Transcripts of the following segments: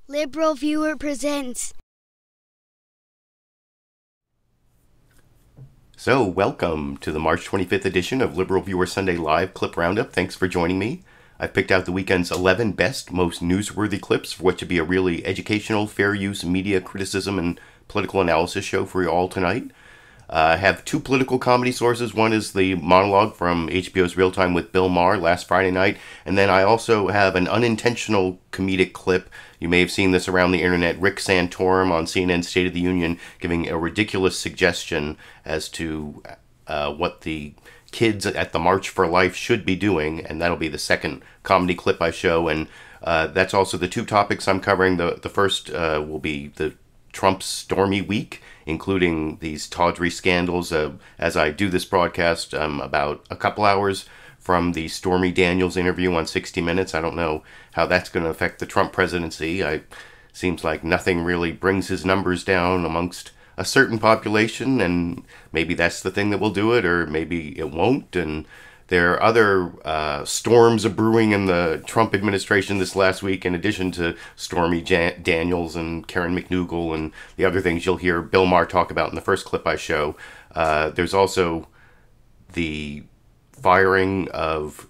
LiberalViewer presents. So, welcome to the March 25th edition of LiberalViewer Sunday Live Clip Roundup. Thanks for joining me. I've picked out the weekend's 11 best, most newsworthy clips for what should be a really educational, fair use, media criticism, and political analysis show for you all tonight. I have two political comedy sources. One is the monologue from HBO's Real Time with Bill Maher last Friday night. And then I also have an unintentional comedic clip. You may have seen this around the internet. Rick Santorum on CNN's State of the Union giving a ridiculous suggestion as to what the kids at the March for Life should be doing. And that'll be the second comedy clip I show. And that's also the two topics I'm covering. The first will be the Trump's Stormy week, including these tawdry scandals. As I do this broadcast, about a couple hours from the Stormy Daniels interview on 60 Minutes. I don't know how that's going to affect the Trump presidency. Seems like nothing really brings his numbers down amongst a certain population, and maybe that's the thing that will do it, or maybe it won't. And there are other storms brewing in the Trump administration this last week, in addition to Stormy Daniels and Karen McDougal and the other things you'll hear Bill Maher talk about in the first clip I show. There's also the firing of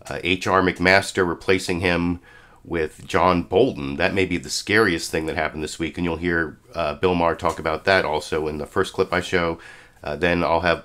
H.R. McMaster, replacing him with John Bolton. That may be the scariest thing that happened this week, and you'll hear Bill Maher talk about that also in the first clip I show. Then I'll have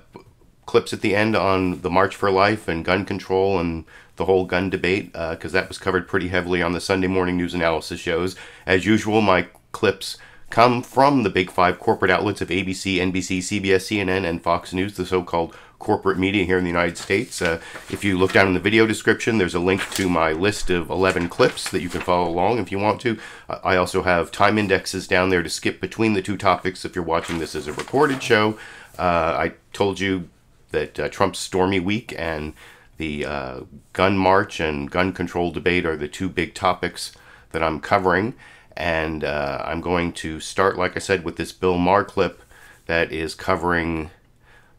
clips at the end on the March for Life and gun control and the whole gun debate, because that was covered pretty heavily on the Sunday morning news analysis shows. As usual, my clips come from the big five corporate outlets of ABC, NBC, CBS, CNN, and Fox News, the so-called corporate media here in the United States. If you look down in the video description, there's a link to my list of 11 clips that you can follow along if you want to. I also have time indexes down there to skip between the two topics if you're watching this as a recorded show. I told you that Trump's Stormy week and the gun march and gun control debate are the two big topics that I'm covering. And I'm going to start, like I said, with this Bill Maher clip that is covering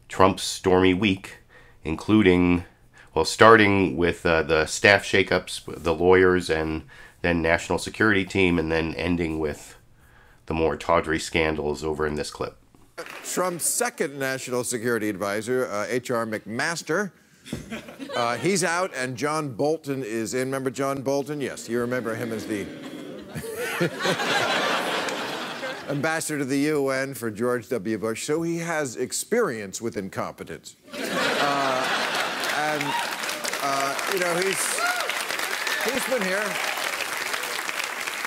Trump's Stormy week, including, well, starting with the staff shakeups, the lawyers, and then national security team, and then ending with the more tawdry scandals over in this clip. Trump's second national security advisor, H.R. McMaster, he's out, and John Bolton is in. Remember John Bolton? Yes, you remember him as the ambassador to the UN for George W. Bush. So he has experience with incompetence. You know, he's been here.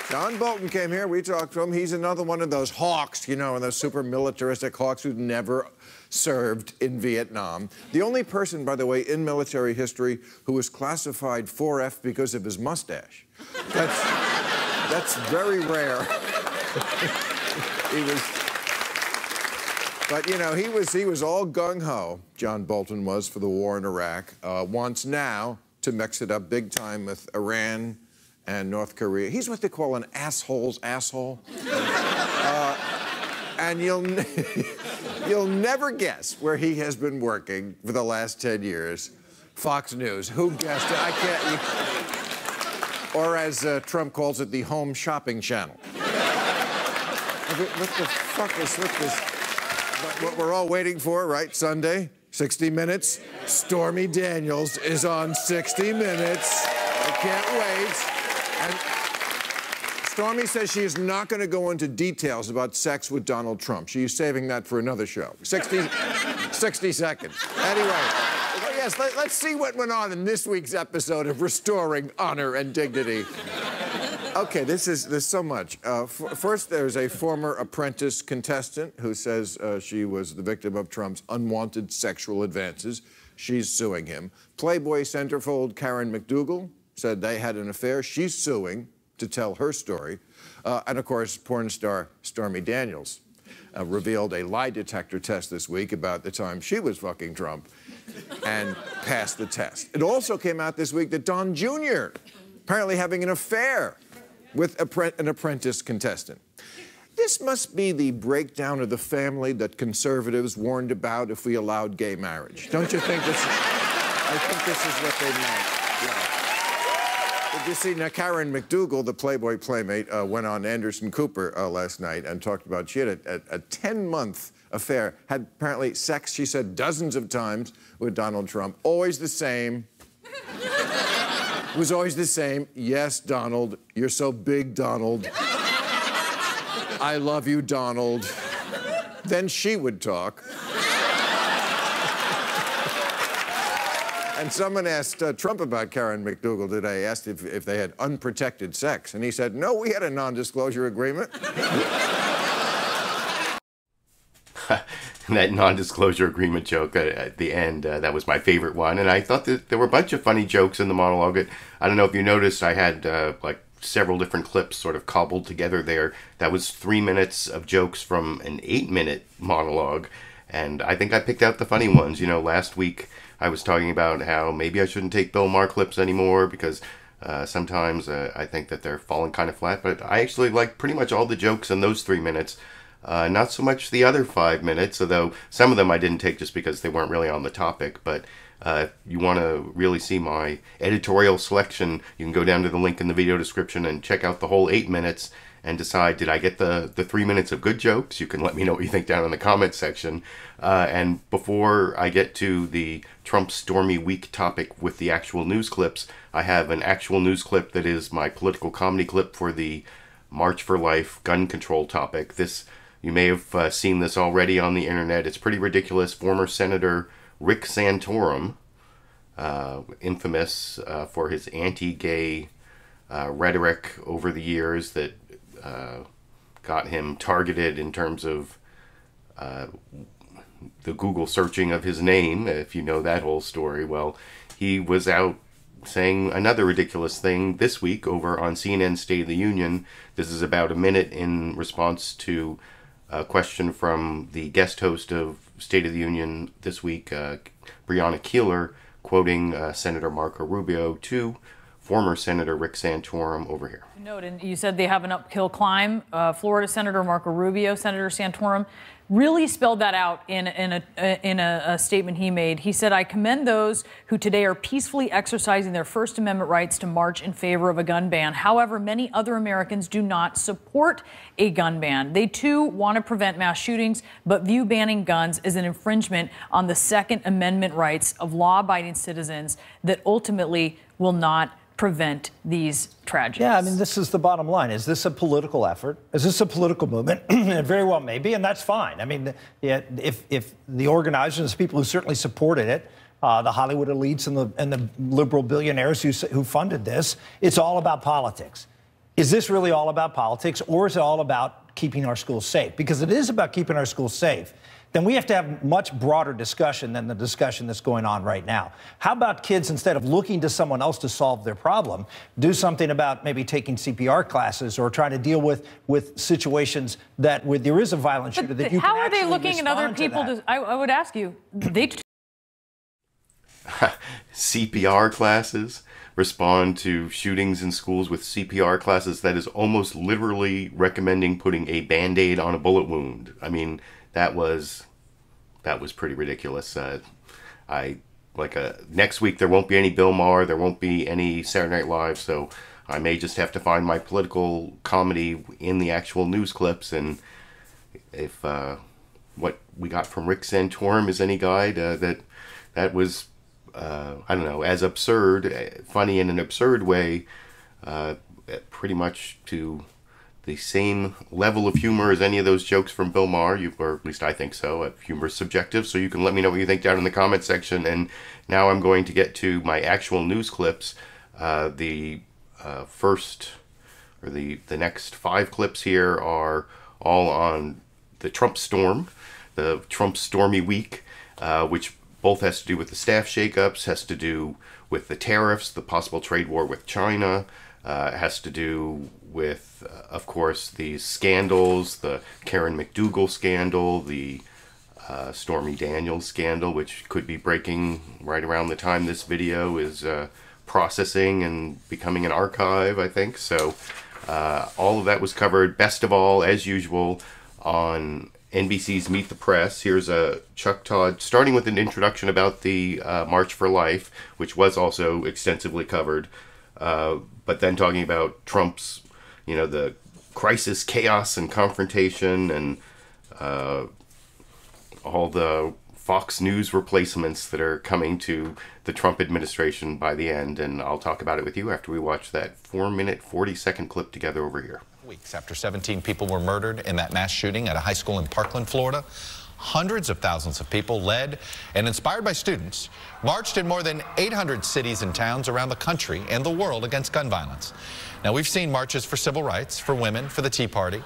John Bolton came here, we talked to him. He's another one of those hawks, you know, those super militaristic hawks who never served in Vietnam. The only person, by the way, in military history who was classified 4F because of his mustache. That's very rare. But, you know, he was all gung-ho, John Bolton was, for the war in Iraq. Wants now to mix it up big time with Iran and North Korea. He's what they call an asshole's asshole. And you'll never guess where he has been working for the last 10 years. Fox News. Who guessed it? I can't. Or as Trump calls it, the home shopping channel. What the fuck is with this? What we're all waiting for, right? Sunday, 60 Minutes. Stormy Daniels is on 60 Minutes. I can't wait. And Stormy says she is not going to go into details about sex with Donald Trump. She's saving that for another show. 60 seconds. Anyway, yes, let's see what went on in this week's episode of Restoring Honor and Dignity. Okay, there's so much. First, there's a former Apprentice contestant who says she was the victim of Trump's unwanted sexual advances. She's suing him. Playboy centerfold Karen McDougal said they had an affair. She's suing to tell her story. And, of course, porn star Stormy Daniels revealed a lie detector test this week about the time she was fucking Trump and passed the test. It also came out this week that Don Jr. apparently having an affair with an Apprentice contestant. This must be the breakdown of the family that conservatives warned about if we allowed gay marriage. Don't you think this? I think this is what they meant. Yeah. Did you see, now Karen McDougal, the Playboy playmate, went on Anderson Cooper last night and talked about she had a 10-month affair, had apparently sex, she said, dozens of times with Donald Trump. Always the same. It was always the same. Yes, Donald, you're so big, Donald. I love you, Donald. Then she would talk. And someone asked Trump about Karen McDougal today, asked if they had unprotected sex. And he said, no, we had a non-disclosure agreement. That non-disclosure agreement joke at the end, that was my favorite one. And I thought that there were a bunch of funny jokes in the monologue. I don't know if you noticed, I had like several different clips sort of cobbled together there. That was 3 minutes of jokes from an 8-minute monologue. And I think I picked out the funny ones. You know, last week I was talking about how maybe I shouldn't take Bill Maher clips anymore because sometimes I think that they're falling kind of flat. But I actually like pretty much all the jokes in those 3 minutes. Not so much the other 5 minutes, although some of them I didn't take just because they weren't really on the topic. But if you want to really see my editorial selection, you can go down to the link in the video description and check out the whole 8 minutes and decide, did I get the 3 minutes of good jokes? You can let me know what you think down in the comments section. And before I get to the Trump Stormy week topic with the actual news clips, I have an actual news clip that is my political comedy clip for the March for Life gun control topic. This, you may have seen this already on the internet. It's pretty ridiculous. Former Senator Rick Santorum, infamous for his anti-gay rhetoric over the years that got him targeted in terms of the Google searching of his name, if you know that whole story. Well, he was out saying another ridiculous thing this week over on CNN's State of the Union. This is about a minute in response to a question from the guest host of State of the Union this week, Brianna Keilor, quoting Senator Marco Rubio to former Senator Rick Santorum over here. Note, and you said they have an uphill climb. Florida Senator Marco Rubio, Senator Santorum, really spelled that out in a statement he made. He said, I commend those who today are peacefully exercising their First Amendment rights to march in favor of a gun ban. However, many other Americans do not support a gun ban. They too want to prevent mass shootings, but view banning guns as an infringement on the Second Amendment rights of law-abiding citizens that ultimately will not prevent these tragedies. Yeah, I mean, this is the bottom line. Is this a political effort? Is this a political movement? It very well may be, and that's fine. I mean, yeah, if the organizers, people who certainly supported it, the Hollywood elites and the liberal billionaires who funded this, it's all about politics. Is this really all about politics, or is it all about keeping our schools safe? Because it is about keeping our schools safe. Then we have to have much broader discussion than the discussion that's going on right now. How about kids, instead of looking to someone else to solve their problem, do something about maybe taking CPR classes or trying to deal with situations that where there is a violent shooter that you can actually respond to that. How are they looking at other people? I would ask you, they... CPR classes? Respond to shootings in schools with CPR classes? That is almost literally recommending putting a Band-Aid on a bullet wound. I mean, that was pretty ridiculous. Next week there won't be any Bill Maher, there won't be any Saturday Night Live, so I may just have to find my political comedy in the actual news clips. And if what we got from Rick Santorum is any guide, that was I don't know, as absurd, funny in an absurd way, pretty much to the same level of humor as any of those jokes from Bill Maher, or at least I think so. Humor is subjective, so you can let me know what you think down in the comment section. And now I'm going to get to my actual news clips. The next 5 clips here are all on the Trump storm, the Trump stormy week, which both has to do with the staff shakeups, has to do with the tariffs, the possible trade war with China, has to do with, of course, these scandals, the Karen McDougal scandal, the Stormy Daniels scandal, which could be breaking right around the time this video is processing and becoming an archive, I think. So all of that was covered, best of all, as usual, on NBC's Meet the Press. Here's Chuck Todd, starting with an introduction about the March for Life, which was also extensively covered. but then talking about Trump's, the crisis, chaos, and confrontation, and all the Fox News replacements that are coming to the Trump administration by the end. And I'll talk about it with you after we watch that 4-minute, 40-second clip together over here. Weeks after 17 people were murdered in that mass shooting at a high school in Parkland, Florida, hundreds of thousands of people, led and inspired by students, marched in more than 800 cities and towns around the country and the world against gun violence. Now, we've seen marches for civil rights, for women, for the Tea Party,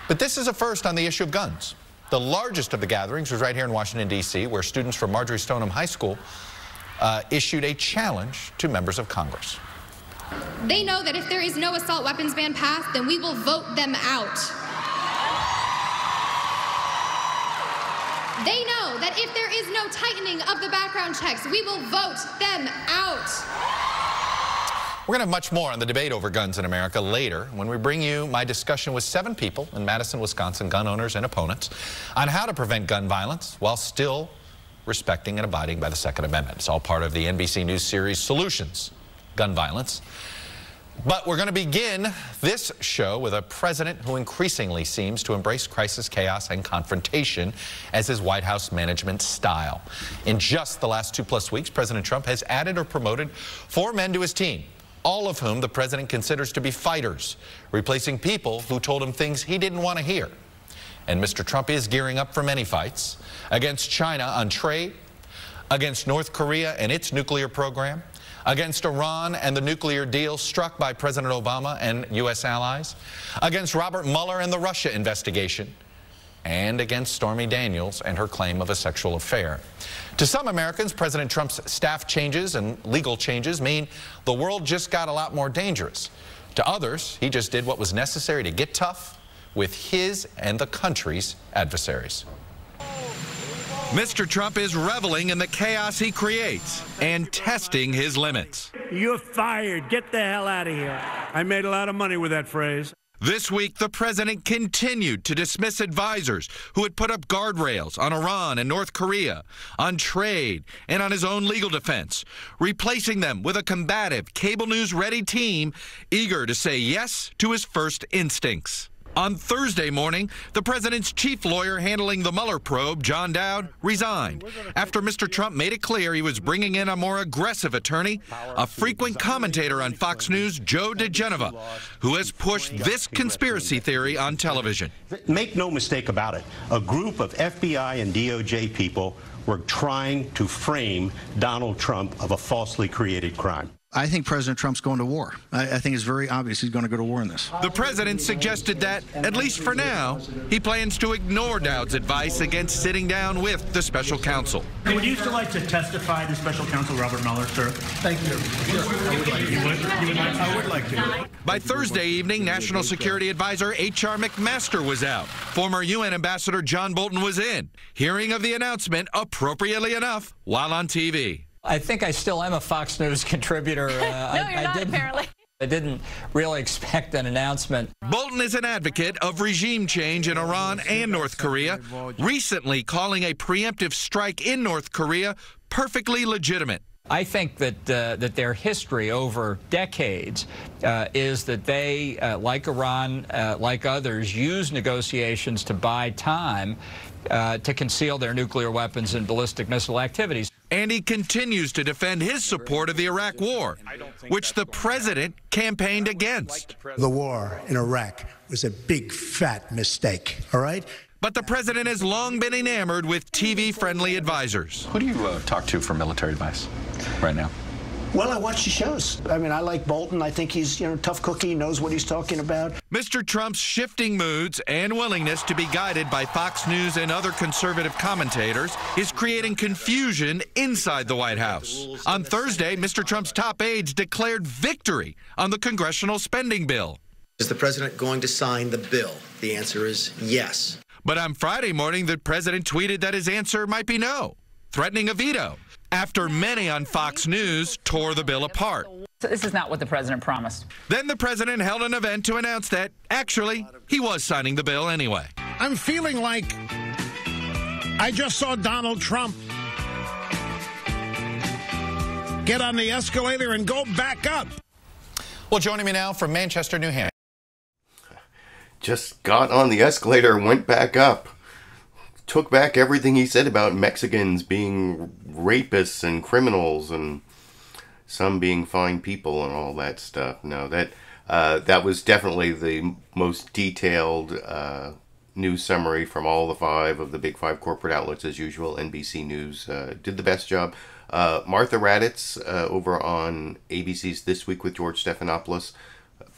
but this is a first on the issue of guns. The largest of the gatherings was right here in Washington, D.C., where students from Marjory Stoneman High School issued a challenge to members of Congress. They know that if there is no assault weapons ban passed, then we will vote them out. They know that if there is no tightening of the background checks, we will vote them out. We're going to have much more on the debate over guns in America later when we bring you my discussion with 7 people in Madison, Wisconsin, gun owners and opponents, on how to prevent gun violence while still respecting and abiding by the Second Amendment. It's all part of the NBC News series Solutions, Gun Violence. But we're going to begin this show with a president who increasingly seems to embrace crisis, chaos, and confrontation as his White House management style. In just the last 2+ weeks, President Trump has added or promoted 4 men to his team, all of whom the president considers to be fighters, replacing people who told him things he didn't want to hear. And Mr. Trump is gearing up for many fights against China on trade, against North Korea and its nuclear program, against Iran and the nuclear deal struck by President Obama and U.S. allies, against Robert Mueller and the Russia investigation, and against Stormy Daniels and her claim of a sexual affair. To some Americans, President Trump's staff changes and legal changes mean the world just got a lot more dangerous. To others, he just did what was necessary to get tough with his and the country's adversaries. Mr. Trump is reveling in the chaos he creates and testing his limits. You're fired. Get the hell out of here. I made a lot of money with that phrase. This week, the president continued to dismiss advisors who had put up guardrails on Iran and North Korea, on trade, and on his own legal defense, replacing them with a combative, cable news-ready team eager to say yes to his first instincts. On Thursday morning, the president's chief lawyer handling the Mueller probe, John Dowd, resigned after Mr. Trump made it clear he was bringing in a more aggressive attorney, a frequent commentator on Fox News, Joe DeGenova, who has pushed this conspiracy theory on television. Make no mistake about it, a group of FBI and DOJ people were trying to frame Donald Trump of a falsely created crime. I think President Trump's going to war. I think it's very obvious he's going to go to war in this. The president suggested that, at least for now, he plans to ignore Dowd's advice against sitting down with the special counsel. Would you still like to testify to special counsel Robert Mueller, sir? Thank you. I would like to. By Thursday evening, National Security Advisor H.R. McMaster was out. Former UN Ambassador John Bolton was in, hearing of the announcement, appropriately enough, while on TV. I think I still am a Fox News contributor. No, you're not, apparently. I didn't really expect an announcement. Bolton is an advocate of regime change in Iran and North Korea, recently calling a preemptive strike in North Korea perfectly legitimate. I think that their history over decades is that they, like Iran, like others, use negotiations to buy time to conceal their nuclear weapons and ballistic missile activities. And he continues to defend his support of the Iraq War, which the president campaigned against. The war in Iraq was a big, fat mistake, all right? But the president has long been enamored with TV-friendly advisors. Who do you talk to for military advice right now? Well, I watch the shows. I mean, I like Bolton. I think he's, tough cookie, knows what he's talking about. Mr. Trump's shifting moods and willingness to be guided by Fox News and other conservative commentators is creating confusion inside the White House. On Thursday, Mr. Trump's top aides declared victory on the congressional spending bill. Is the president going to sign the bill? The answer is yes. But on Friday morning, the president tweeted that his answer might be no, threatening a veto, after many on Fox News tore the bill apart. So this is not what the president promised. Then the president held an event to announce that, actually, he was signing the bill anyway. I'm feeling like I just saw Donald Trump get on the escalator and go back up. Well, joining me now from Manchester, New Hampshire. Just got on the escalator, went back up. Took back everything he said about Mexicans being rapists and criminals and some being fine people and all that stuff. No, that was definitely the most detailed news summary from all the five of the big five corporate outlets as usual. NBC News did the best job. Martha Raddatz over on ABC's This Week with George Stephanopoulos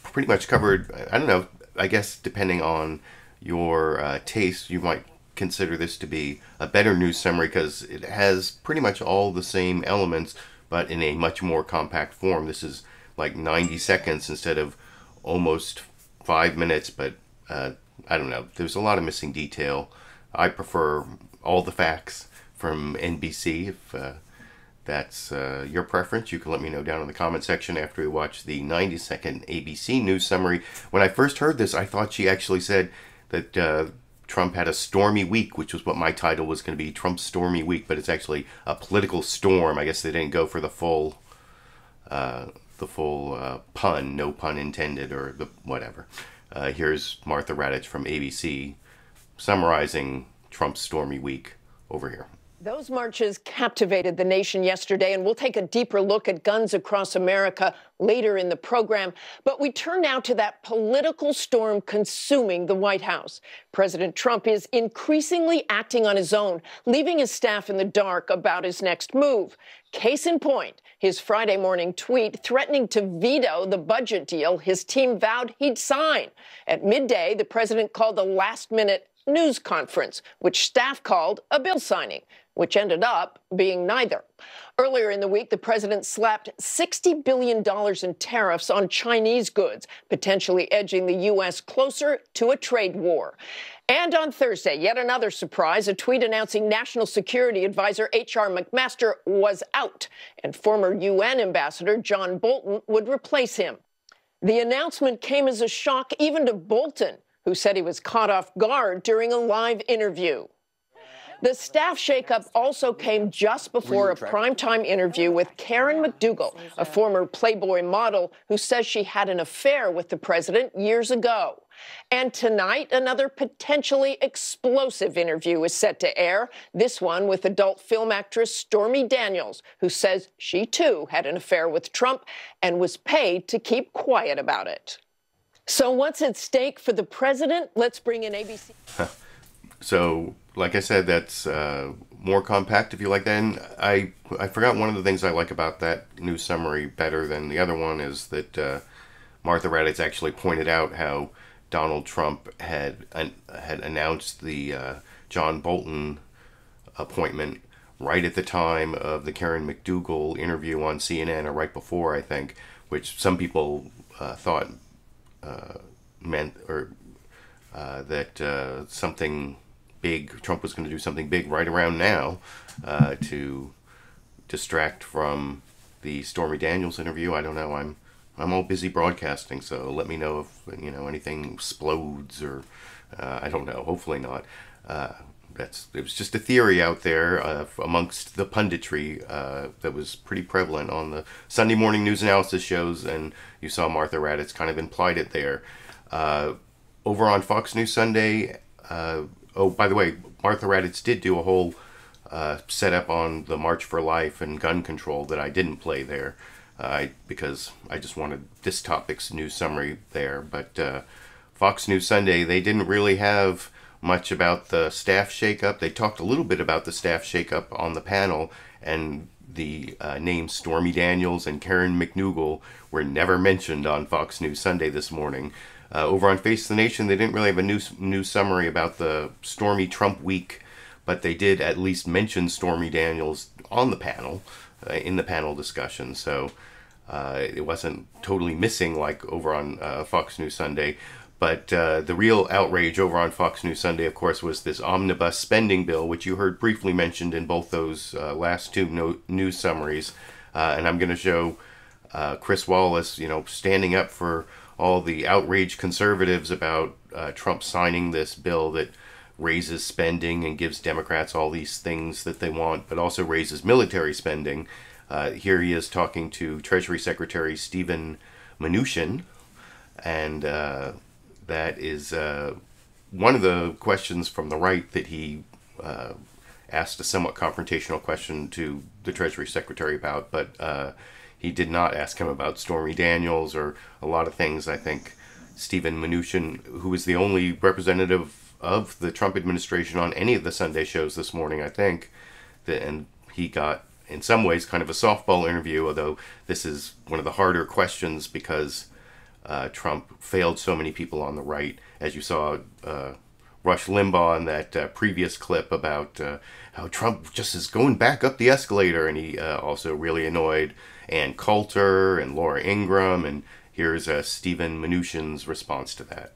pretty much covered, I don't know, I guess depending on your taste, you might consider this to be a better news summary because it has pretty much all the same elements but in a much more compact form. This is like 90 seconds instead of almost 5 minutes, but I don't know, there's a lot of missing detail. I prefer all the facts from NBC. If that's your preference, you can let me know down in the comment section after we watch the 90-second ABC news summary. When I first heard this, I thought she actually said that Trump had a stormy week, which was what my title was going to be, Trump's Stormy Week, but it's actually a political storm. I guess they didn't go for the full pun, no pun intended, or the whatever. Here's Martha Raddatz from ABC summarizing Trump's stormy week over here. Those marches captivated the nation yesterday, and we'll take a deeper look at guns across America later in the program. But we turn now to that political storm consuming the White House. President Trump is increasingly acting on his own, leaving his staff in the dark about his next move. Case in point, his Friday morning tweet threatening to veto the budget deal his team vowed he'd sign. At midday, the president called a last-minute news conference, which staff called a bill signing, which ended up being neither. Earlier in the week, the president slapped $60 billion in tariffs on Chinese goods, potentially edging the U.S. closer to a trade war. And on Thursday, yet another surprise, a tweet announcing National Security Advisor H.R. McMaster was out, and former UN Ambassador John Bolton would replace him. The announcement came as a shock even to Bolton, who said he was caught off guard during a live interview. The staff shakeup also came just before a primetime interview with Karen McDougal, a former Playboy model who says she had an affair with the president years ago. And tonight, another potentially explosive interview is set to air, this one with adult film actress Stormy Daniels, who says she too had an affair with Trump and was paid to keep quiet about it. So what's at stake for the president? Let's bring in ABC. So, like I said, that's more compact if you like that. And I forgot one of the things I like about that news summary better than the other one is that Martha Raddatz actually pointed out how Donald Trump had announced the John Bolton appointment right at the time of the Karen McDougal interview on CNN, or right before, I think, which some people thought meant that something big, Trump was going to do something big right around now to distract from the Stormy Daniels interview. I don't know. I'm all busy broadcasting, so let me know if anything explodes or I don't know. Hopefully not. It was just a theory out there amongst the punditry that was pretty prevalent on the Sunday morning news analysis shows, and you saw Martha Raddatz kind of implied it there. Over on Fox News Sunday, oh, by the way, Martha Raddatz did do a whole setup on the March for Life and gun control that I didn't play there because I just wanted this topic's news summary there. But Fox News Sunday, they didn't really have much about the staff shakeup. They talked a little bit about the staff shakeup on the panel, and the names Stormy Daniels and Karen McDougal were never mentioned on Fox News Sunday this morning. Over on Face the Nation, they didn't really have a news summary about the stormy Trump week, but they did at least mention Stormy Daniels on the panel, in the panel discussion. So it wasn't totally missing like over on Fox News Sunday. But the real outrage over on Fox News Sunday, of course, was this omnibus spending bill, which you heard briefly mentioned in both those last two news summaries. And I'm going to show Chris Wallace, standing up for all the outraged conservatives about Trump signing this bill that raises spending and gives Democrats all these things that they want, but also raises military spending. Here he is talking to Treasury Secretary Mnuchin, and that is one of the questions from the right that he asked a somewhat confrontational question to the Treasury Secretary about, but he did not ask him about Stormy Daniels or a lot of things. I think Stephen Mnuchin, who was the only representative of the Trump administration on any of the Sunday shows this morning, I think, and he got, in some ways, kind of a softball interview, although this is one of the harder questions because Trump failed so many people on the right. As you saw, Rush Limbaugh in that previous clip about how Trump just is going back up the escalator, and he also really annoyed Ann Coulter and Laura Ingraham, and here's Stephen Mnuchin's response to that.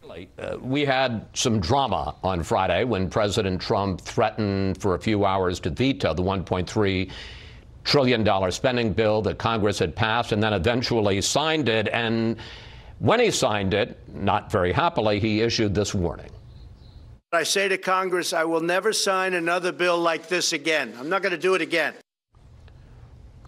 We had some drama on Friday when President Trump threatened for a few hours to veto the $1.3 trillion spending bill that Congress had passed, and then eventually signed it. And when he signed it, not very happily, he issued this warning. I say to Congress, I will never sign another bill like this again. I'm not going to do it again.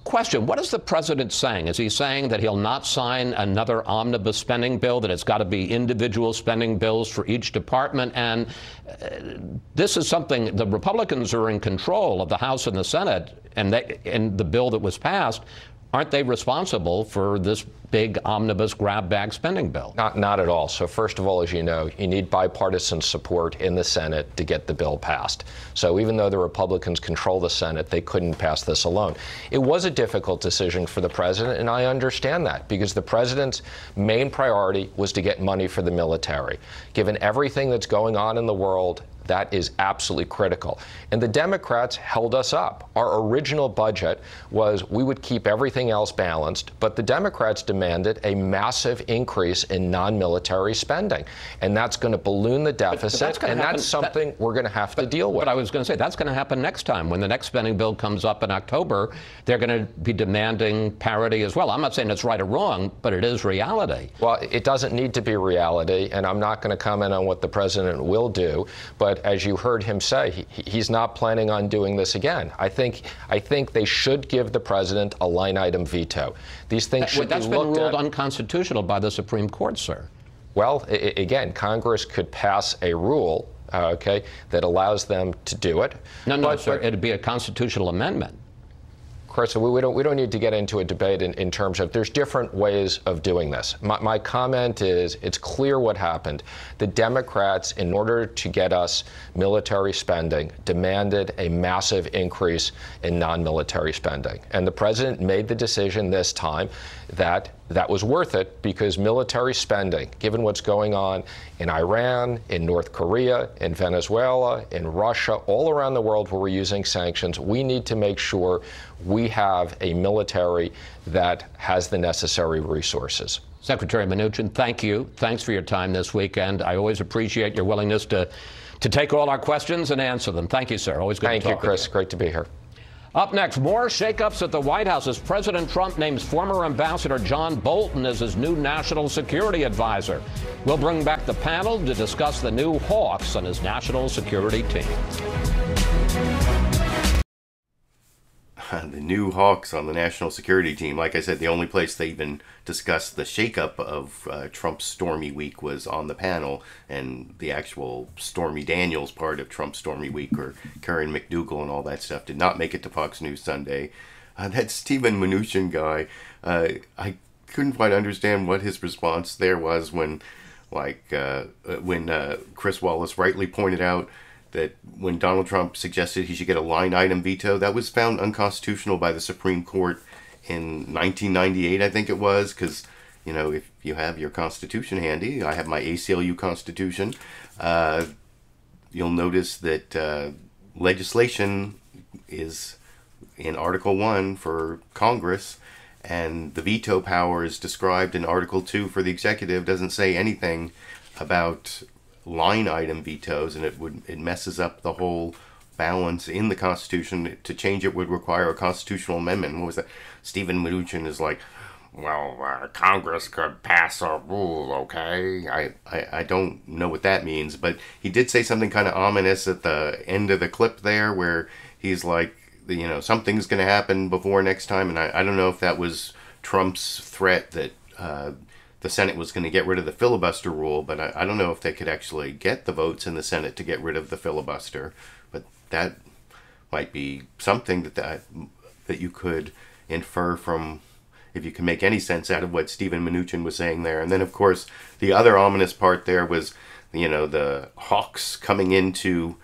Question, what is the president saying? Is he saying that he'll not sign another omnibus spending bill, that it's got to be individual spending bills for each department? And this is something, the Republicans are in control of the House and the Senate, and the bill that was passed. Aren't they responsible for this big omnibus grab bag spending bill? Not at all. So first of all, as you know, you need bipartisan support in the Senate to get the bill passed. So even though the Republicans control the Senate, they couldn't pass this alone. It was a difficult decision for the president, and I understand that, because the president's main priority was to get money for the military. Given everything that's going on in the world, that is absolutely critical. And the Democrats held us up. Our original budget was we would keep everything else balanced, but the Democrats demanded a massive increase in non-military spending. And that's going to balloon the deficit, and that's something we're going to have to deal with. But I was going to say, that's going to happen next time. When the next spending bill comes up in October, they're going to be demanding parity as well. I'm not saying it's right or wrong, but it is reality. Well, it doesn't need to be reality, and I'm not going to comment on what the president will do, but as you heard him say, he's not planning on doing this again. I think they should give the president a line item veto. These things should be looked at. That's been ruled unconstitutional by the Supreme Court, sir. Well, again, Congress could pass a rule, okay, that allows them to do it. No, sir. It'd be a constitutional amendment. Chris, we don't need to get into a debate in terms of there's different ways of doing this. My comment is it's clear what happened. The Democrats, in order to get us military spending, demanded a massive increase in non-military spending. And the president made the decision this time that was worth it, because military spending, given what's going on in Iran, in North Korea, in Venezuela, in Russia, all around the world where we're using sanctions, we need to make sure we have a military that has the necessary resources. Secretary Mnuchin, thank you. Thanks for your time this weekend. I always appreciate your willingness to take all our questions and answer them. Thank you, sir. Always good to talk to you. Thank you, Chris. Great to be here. Up next, more shakeups at the White House as President Trump names former Ambassador John Bolton as his new national security advisor. We'll bring back the panel to discuss the new hawks on his national security team. The new hawks on the national security team. Like I said, the only place they even discussed the shakeup of Trump's Stormy Week was on the panel, and the actual Stormy Daniels part of Trump's Stormy Week, or Karen McDougal and all that stuff, did not make it to Fox News Sunday. That Stephen Mnuchin guy, I couldn't quite understand what his response there was when Chris Wallace rightly pointed out that when Donald Trump suggested he should get a line item veto, that was found unconstitutional by the Supreme Court in 1998, I think it was, because, you know, if you have your Constitution handy, I have my ACLU Constitution, you'll notice that legislation is in Article 1 for Congress, and the veto power is described in Article 2 for the executive. Doesn't say anything about line item vetoes, and it messes up the whole balance in the Constitution. To change it would require a constitutional amendment. What was that? Stephen Mnuchin is like, well, Congress could pass a rule, okay? I don't know what that means, but he did say something kind of ominous at the end of the clip there, where he's like, you know, something's going to happen before next time, and I don't know if that was Trump's threat that the Senate was going to get rid of the filibuster rule, but I don't know if they could actually get the votes in the Senate to get rid of the filibuster. But that might be something that you could infer from, if you can make any sense out of what Stephen Mnuchin was saying there. And then, of course, the other ominous part there was, the hawks coming into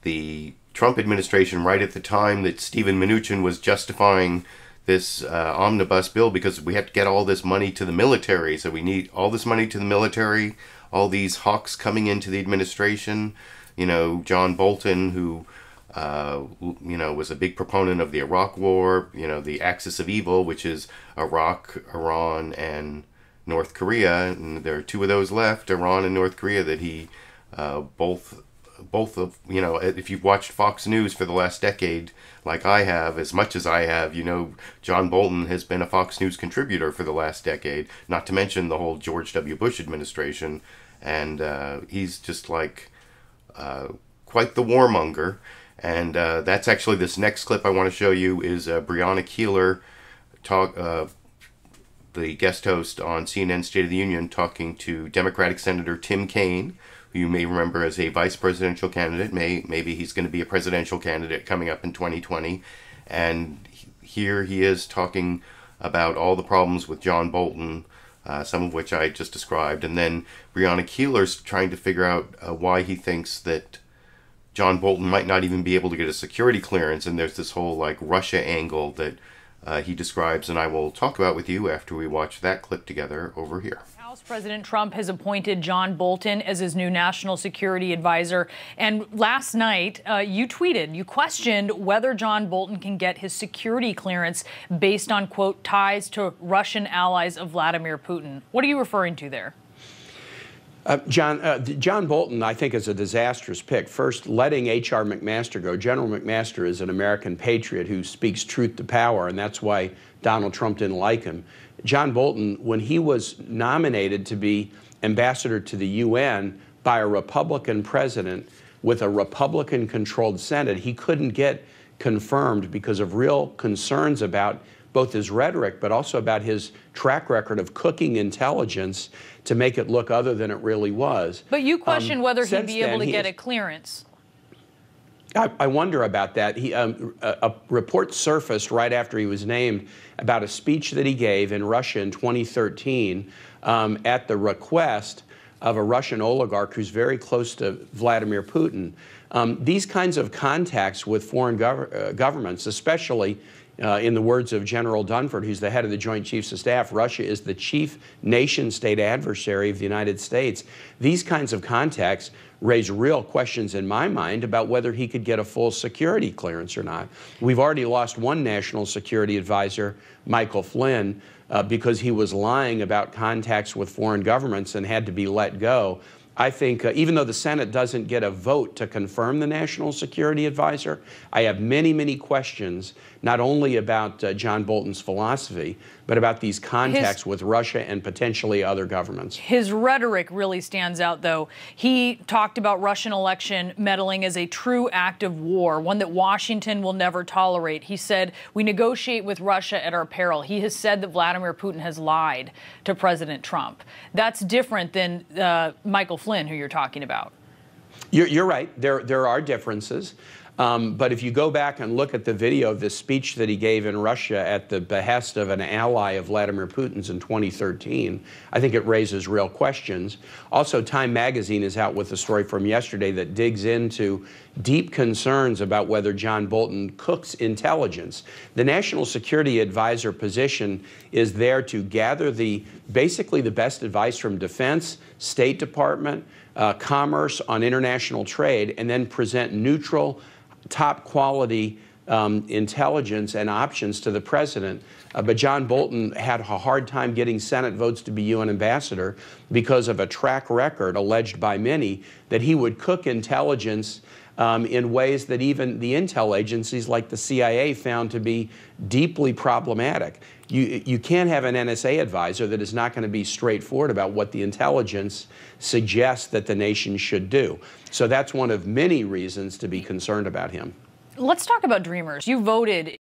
the Trump administration right at the time that Stephen Mnuchin was justifying this omnibus bill, because we have to get all this money to the military. So we need all this money to the military, all these hawks coming into the administration. John Bolton, who, was a big proponent of the Iraq War, the axis of evil, which is Iraq, Iran, and North Korea. And there are two of those left, Iran and North Korea, that he both of, if you've watched Fox News for the last decade, like I have, as much as I have, John Bolton has been a Fox News contributor for the last decade, not to mention the whole George W. Bush administration. And he's just like quite the warmonger. And that's actually this next clip I want to show you is Brianna Keilor, the guest host on CNN State of the Union, talking to Democratic Senator Tim Kaine, who you may remember as a vice presidential candidate. Maybe he's going to be a presidential candidate coming up in 2020. And here he is talking about all the problems with John Bolton, some of which I just described. And then Brianna Keilor's trying to figure out why he thinks that John Bolton might not even be able to get a security clearance. And there's this whole Russia angle that he describes, and I will talk about with you after we watch that clip together over here. House President Trump has appointed John Bolton as his new national security advisor. And last night, you tweeted, you questioned whether John Bolton can get his security clearance based on, quote, ties to Russian allies of Vladimir Putin. What are you referring to there? John Bolton, I think, is a disastrous pick. First, letting H.R. McMaster go. General McMaster is an American patriot who speaks truth to power, and that's why Donald Trump didn't like him. John Bolton, when he was nominated to be ambassador to the UN by a Republican president with a Republican-controlled Senate, he couldn't get confirmed because of real concerns about both his rhetoric, but also about his track record of cooking intelligence to make it look other than it really was. But you question whether he'd be able to get a clearance. I wonder about that. A report surfaced right after he was named about a speech that he gave in Russia in 2013 at the request of a Russian oligarch who's very close to Vladimir Putin. These kinds of contacts with foreign governments, especially in the words of General Dunford, who's the head of the Joint Chiefs of Staff, Russia is the chief nation-state adversary of the United States. These kinds of contacts raise real questions in my mind about whether he could get a full security clearance or not. We've already lost one national security advisor, Michael Flynn, because he was lying about contacts with foreign governments and had to be let go. I think even though the Senate doesn't get a vote to confirm the national security advisor, I have many, many questions, not only about John Bolton's philosophy, but about these contacts with Russia and potentially other governments. His rhetoric really stands out, though. He talked about Russian election meddling as a true act of war, one that Washington will never tolerate. He said, we negotiate with Russia at our peril. He has said that Vladimir Putin has lied to President Trump. That's different than Michael Flynn, who you're talking about. You're right. There are differences. But if you go back and look at the video of this speech that he gave in Russia at the behest of an ally of Vladimir Putin's in 2013, I think it raises real questions. Also, Time magazine is out with a story from yesterday that digs into deep concerns about whether John Bolton cooks intelligence. The National Security Advisor position is there to gather basically the best advice from Defense, State Department, Commerce on international trade, and then present neutral, top quality intelligence and options to the president. But John Bolton had a hard time getting Senate votes to be UN ambassador because of a track record alleged by many that he would cook intelligence in ways that even the intel agencies like the CIA found to be deeply problematic. You can't have an NSA advisor that is not going to be straightforward about what the intelligence suggests that the nation should do. So that's one of many reasons to be concerned about him. Let's talk about Dreamers. You voted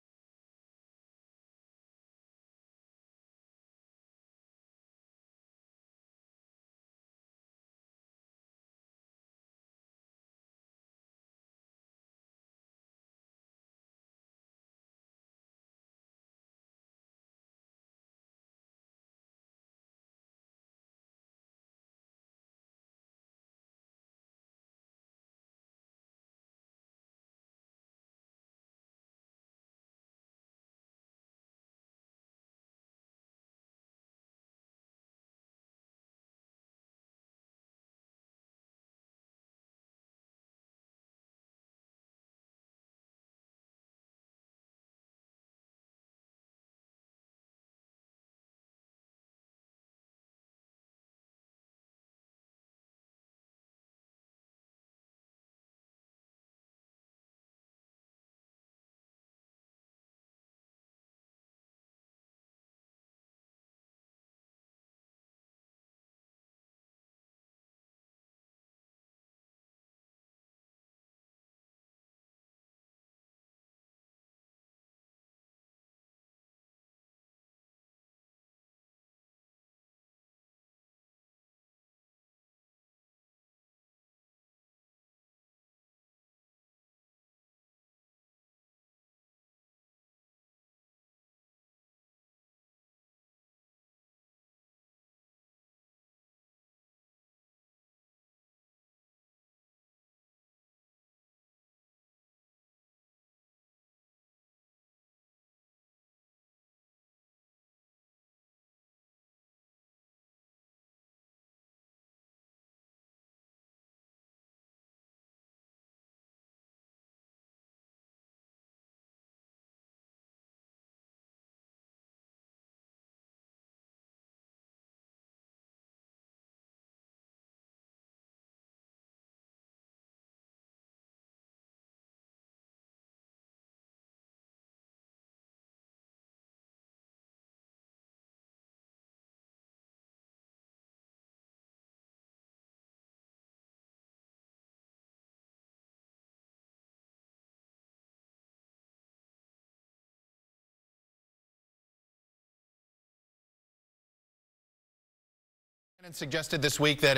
Brennan suggested this week that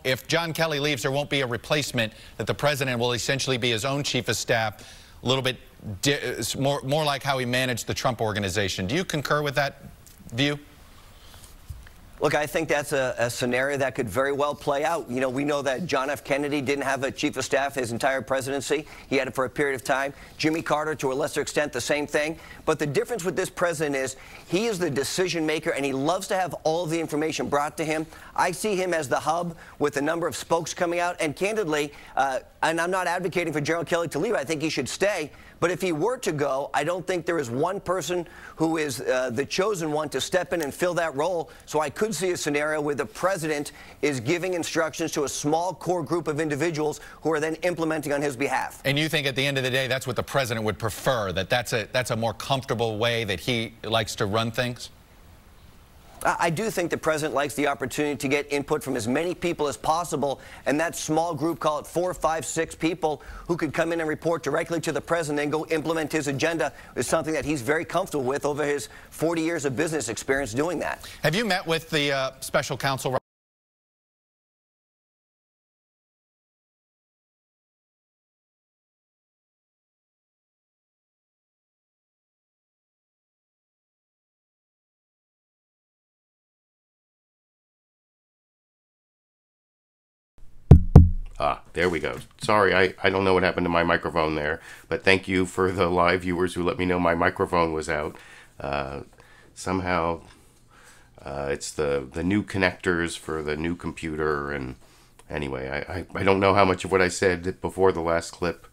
if John Kelly leaves, there won't be a replacement, that the president will essentially be his own chief of staff, a little bit more like how he managed the Trump organization. Do you concur with that view? Look, I think that's a scenario that could very well play out. You know, we know that John F. Kennedy didn't have a chief of staff his entire presidency. He had it for a period of time. Jimmy Carter, to a lesser extent, the same thing. But the difference with this president is he is the decision maker, and he loves to have all of the information brought to him. I see him as the hub with a number of spokes coming out. And candidly, and I'm not advocating for General Kelly to leave. I think he should stay. But if he were to go, I don't think there is one person who is the chosen one to step in and fill that role. So I could see a scenario where the president is giving instructions to a small core group of individuals who are then implementing on his behalf. And you think at the end of the day, that's what the president would prefer, that's a more comfortable way that he likes to run things? I do think the president likes the opportunity to get input from as many people as possible, and that small group, call it 4, 5, 6 people, who could come in and report directly to the president and go implement his agenda, is something that he's very comfortable with over his 40 years of business experience doing that. Have you met with the special counsel? There we go. Sorry, I don't know what happened to my microphone there, but thank you for the live viewers who let me know my microphone was out. Somehow, it's the new connectors for the new computer, and anyway, I don't know how much of what I said before the last clip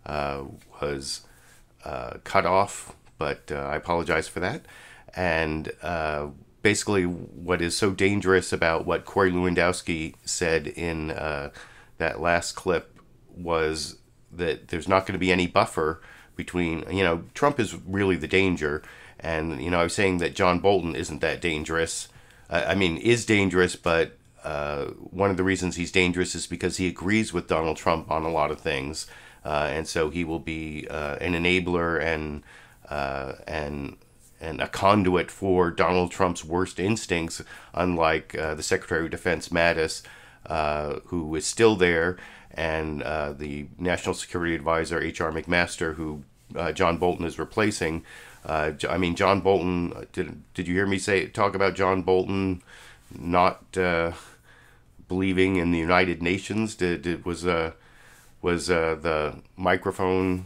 was cut off, but I apologize for that. And basically, what is so dangerous about what Corey Lewandowski said in that last clip was that there's not going to be any buffer between, Trump is really the danger. And, I was saying that John Bolton isn't that dangerous. Is dangerous, but one of the reasons he's dangerous is because he agrees with Donald Trump on a lot of things. And so he will be an enabler and a conduit for Donald Trump's worst instincts, unlike the Secretary of Defense Mattis, who is still there, and the National Security Advisor, H.R. McMaster, who John Bolton is replacing. John Bolton, did you hear me talk about John Bolton not believing in the United Nations? Was the microphone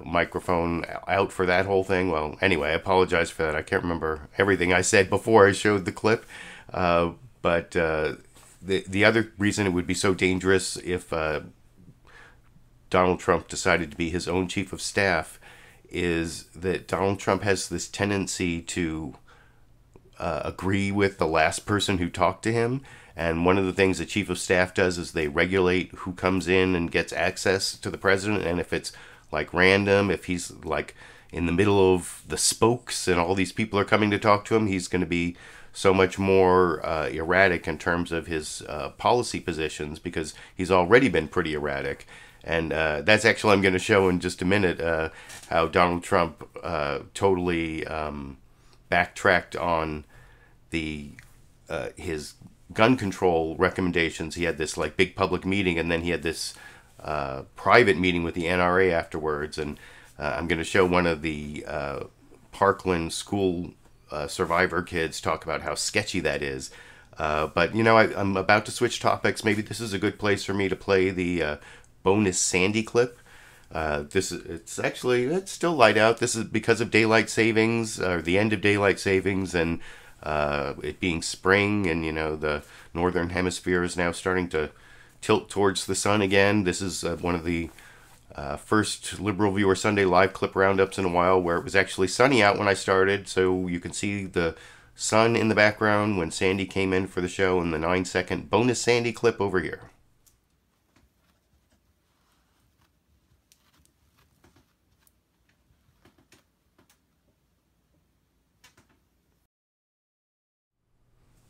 microphone out for that whole thing? Well, anyway, I apologize for that. I can't remember everything I said before I showed the clip. But the other reason it would be so dangerous if Donald Trump decided to be his own chief of staff is that Donald Trump has this tendency to agree with the last person who talked to him. And one of the things the chief of staff does is they regulate who comes in and gets access to the president. And if it's like random, if he's like in the middle of the spokes and all these people are coming to talk to him, he's going to be so much more erratic in terms of his policy positions, because he's already been pretty erratic. And that's actually, I'm going to show in just a minute how Donald Trump totally backtracked on his gun control recommendations. He had this like big public meeting, and then he had this private meeting with the NRA afterwards. And I'm going to show one of the Parkland school survivor kids talk about how sketchy that is. But I'm about to switch topics. Maybe this is a good place for me to play the bonus Sandy clip. It's still light out. This is because of daylight savings, or the end of daylight savings, and it being spring, and the northern hemisphere is now starting to tilt towards the sun again. This is one of the first Liberal Viewer Sunday live clip roundups in a while where it was actually sunny out when I started, so you can see the sun in the background when Sandy came in for the show, and the 9-second bonus Sandy clip over here.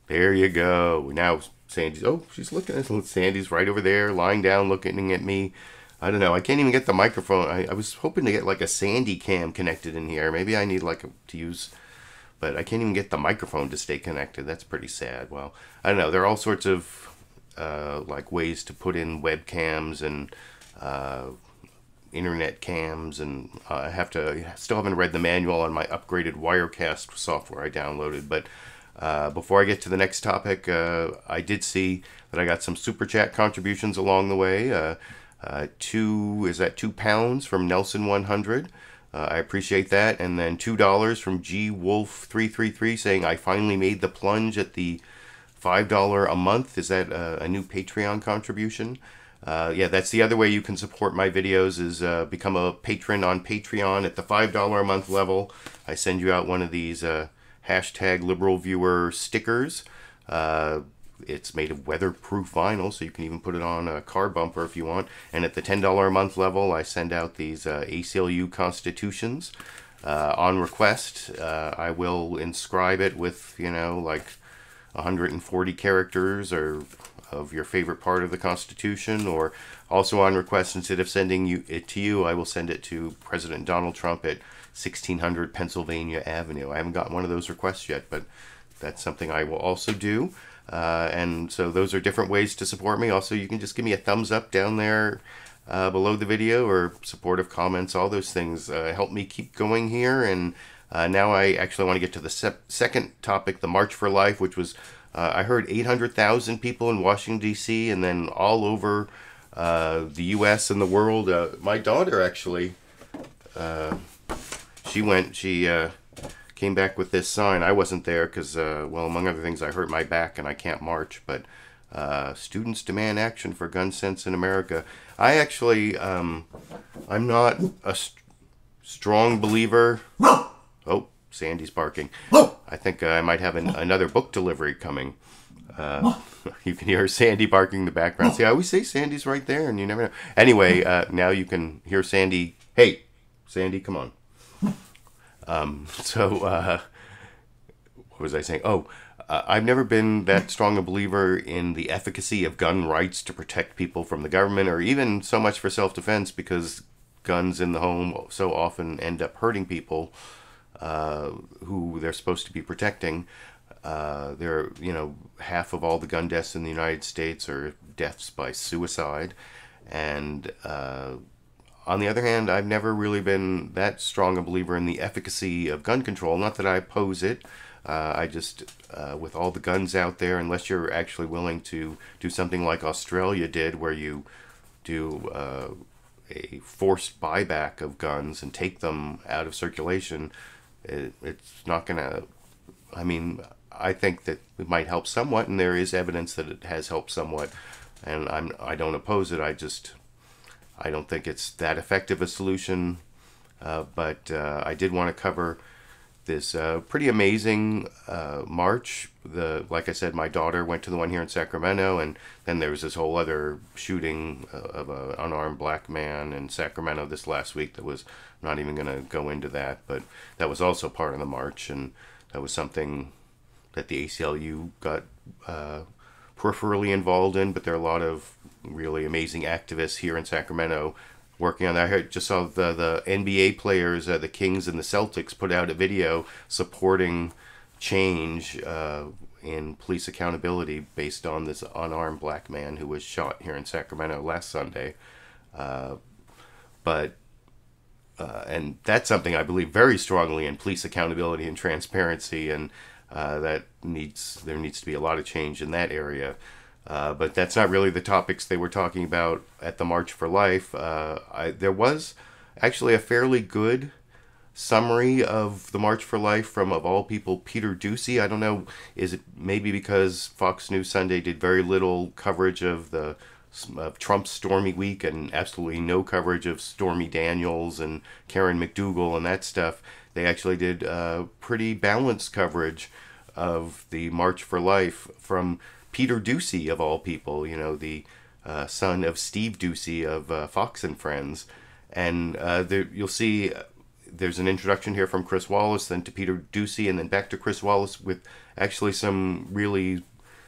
There you go. Now Sandy's, she's looking at Sandy's right over there, lying down, looking at me. I don't know. I can't even get the microphone. I was hoping to get like a Sandy cam connected in here. Maybe I need to use but I can't even get the microphone to stay connected. That's pretty sad. Well, I don't know. There are all sorts of like ways to put in webcams and internet cams, and I still haven't read the manual on my upgraded Wirecast software I downloaded. But before I get to the next topic, I did see that I got some super chat contributions along the way. £2 from Nelson 100. I appreciate that. And then $2 from G Wolf 333 saying I finally made the plunge at the $5 a month. Is that a new Patreon contribution? Yeah, that's the other way you can support my videos, is become a patron on Patreon at the $5 a month level. I send you out one of these hashtag LiberalViewer stickers. It's made of weatherproof vinyl, so you can even put it on a car bumper if you want. And at the $10 a month level, I send out these ACLU constitutions. On request, I will inscribe it with, like 140 characters or of your favorite part of the Constitution, or also on request, instead of sending it to you, I will send it to President Donald Trump at 1600 Pennsylvania Avenue. I haven't gotten one of those requests yet, but that's something I will also do. And so those are different ways to support me. Also, you can just give me a thumbs up down there below the video, or supportive comments. All those things help me keep going here. And now I actually want to get to the second topic, the March for Life, which was, I heard 800,000 people in Washington, D.C., and then all over the U.S. and the world. My daughter, actually, she came back with this sign. I wasn't there because, well, among other things, I hurt my back and I can't march. But students demand action for gun sense in America. I actually, I'm not a strong believer. Oh, Sandy's barking. I think I might have another book delivery coming. You can hear Sandy barking in the background. See, I always say Sandy's right there, and you never know. Anyway, now you can hear Sandy. Hey, Sandy, come on. What was I saying? Oh, I've never been that strong a believer in the efficacy of gun rights to protect people from the government, or even so much for self-defense, because guns in the home so often end up hurting people who they're supposed to be protecting. Half of all the gun deaths in the United States are deaths by suicide. And on the other hand, I've never really been that strong a believer in the efficacy of gun control. Not that I oppose it. I just, with all the guns out there, unless you're actually willing to do something like Australia did, where you do a forced buyback of guns and take them out of circulation, it's not going to, I think that it might help somewhat, and there is evidence that it has helped somewhat, and I don't oppose it. I don't think it's that effective a solution, but I did want to cover this pretty amazing march. Like I said, my daughter went to the one here in Sacramento, and then there was this whole other shooting of an unarmed black man in Sacramento this last week that was, I'm not even going to go into that, but that was also part of the march, and that was something that the ACLU got peripherally involved in, but there are a lot of really amazing activists here in Sacramento working on that. I just saw the NBA players, the Kings and the Celtics, put out a video supporting change in police accountability based on this unarmed black man who was shot here in Sacramento last Sunday. And that's something I believe very strongly in, police accountability and transparency, and there needs to be a lot of change in that area. But that's not really the topics they were talking about at the March for Life. There was actually a fairly good summary of the March for Life from, of all people, Peter Doocy. I don't know, is it maybe because Fox News Sunday did very little coverage of Trump's Stormy week and absolutely no coverage of Stormy Daniels and Karen McDougal and that stuff. They actually did pretty balanced coverage of the March for Life from Peter Doocy, of all people, the son of Steve Doocy of Fox and Friends. And you'll see there's an introduction here from Chris Wallace, then to Peter Doocy, and then back to Chris Wallace with actually some really,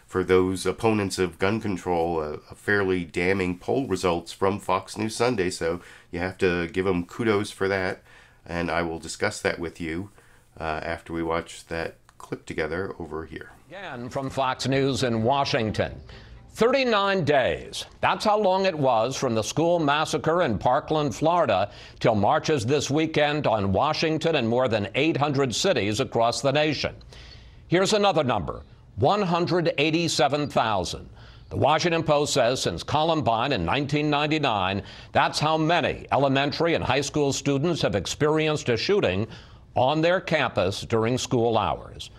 for those opponents of gun control, a fairly damning poll results from Fox News Sunday. So you have to give them kudos for that, and I will discuss that with you. after we watch that clip together over here. Again, from Fox News in Washington. 39 days. That's how long it was from the school massacre in Parkland, Florida, till marches this weekend on Washington and more than 800 cities across the nation. Here's another number, 187,000. The Washington Post says since Columbine in 1999, that's how many elementary and high school students have experienced a shooting on their campus during school hours.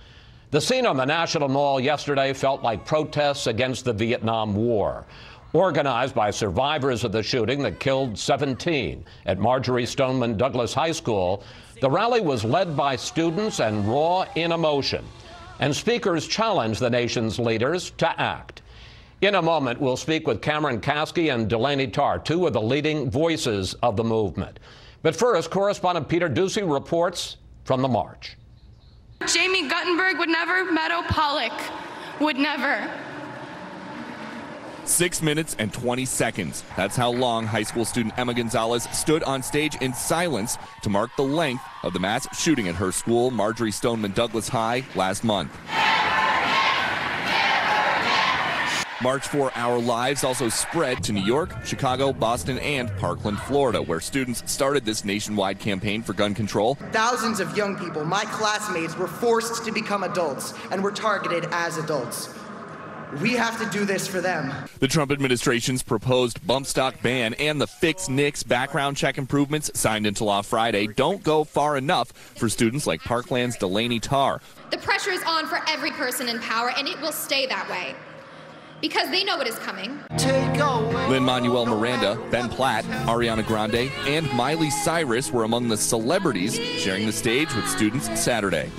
The scene on the National Mall yesterday felt like protests against the Vietnam War. Organized by survivors of the shooting that killed 17 at Marjory Stoneman Douglas High School, the rally was led by students and raw in emotion. And speakers challenged the nation's leaders to act. In a moment, we'll speak with Cameron Kasky and Delaney Tarr, two of the leading voices of the movement. But first, correspondent Peter Doocy reports from the march. Jamie Guttenberg would never, Meadow Pollock would never. 6 minutes and 20 seconds. That's how long high school student Emma Gonzales stood on stage in silence to mark the length of the mass shooting at her school, Marjory Stoneman Douglas High, last month. March for Our Lives also spread to New York, Chicago, Boston, and Parkland, Florida, where students started this nationwide campaign for gun control. Thousands of young people, my classmates, were forced to become adults and were targeted as adults. We have to do this for them. The Trump administration's proposed bump stock ban and the Fix NICS background check improvements signed into law Friday don't go far enough for students like Parkland's Delaney Tarr. The pressure is on for every person in power, and it will stay that way. Because they know what is coming. Lin-Manuel Miranda, Ben Platt, Ariana Grande, and Miley Cyrus were among the celebrities sharing the stage with students Saturday.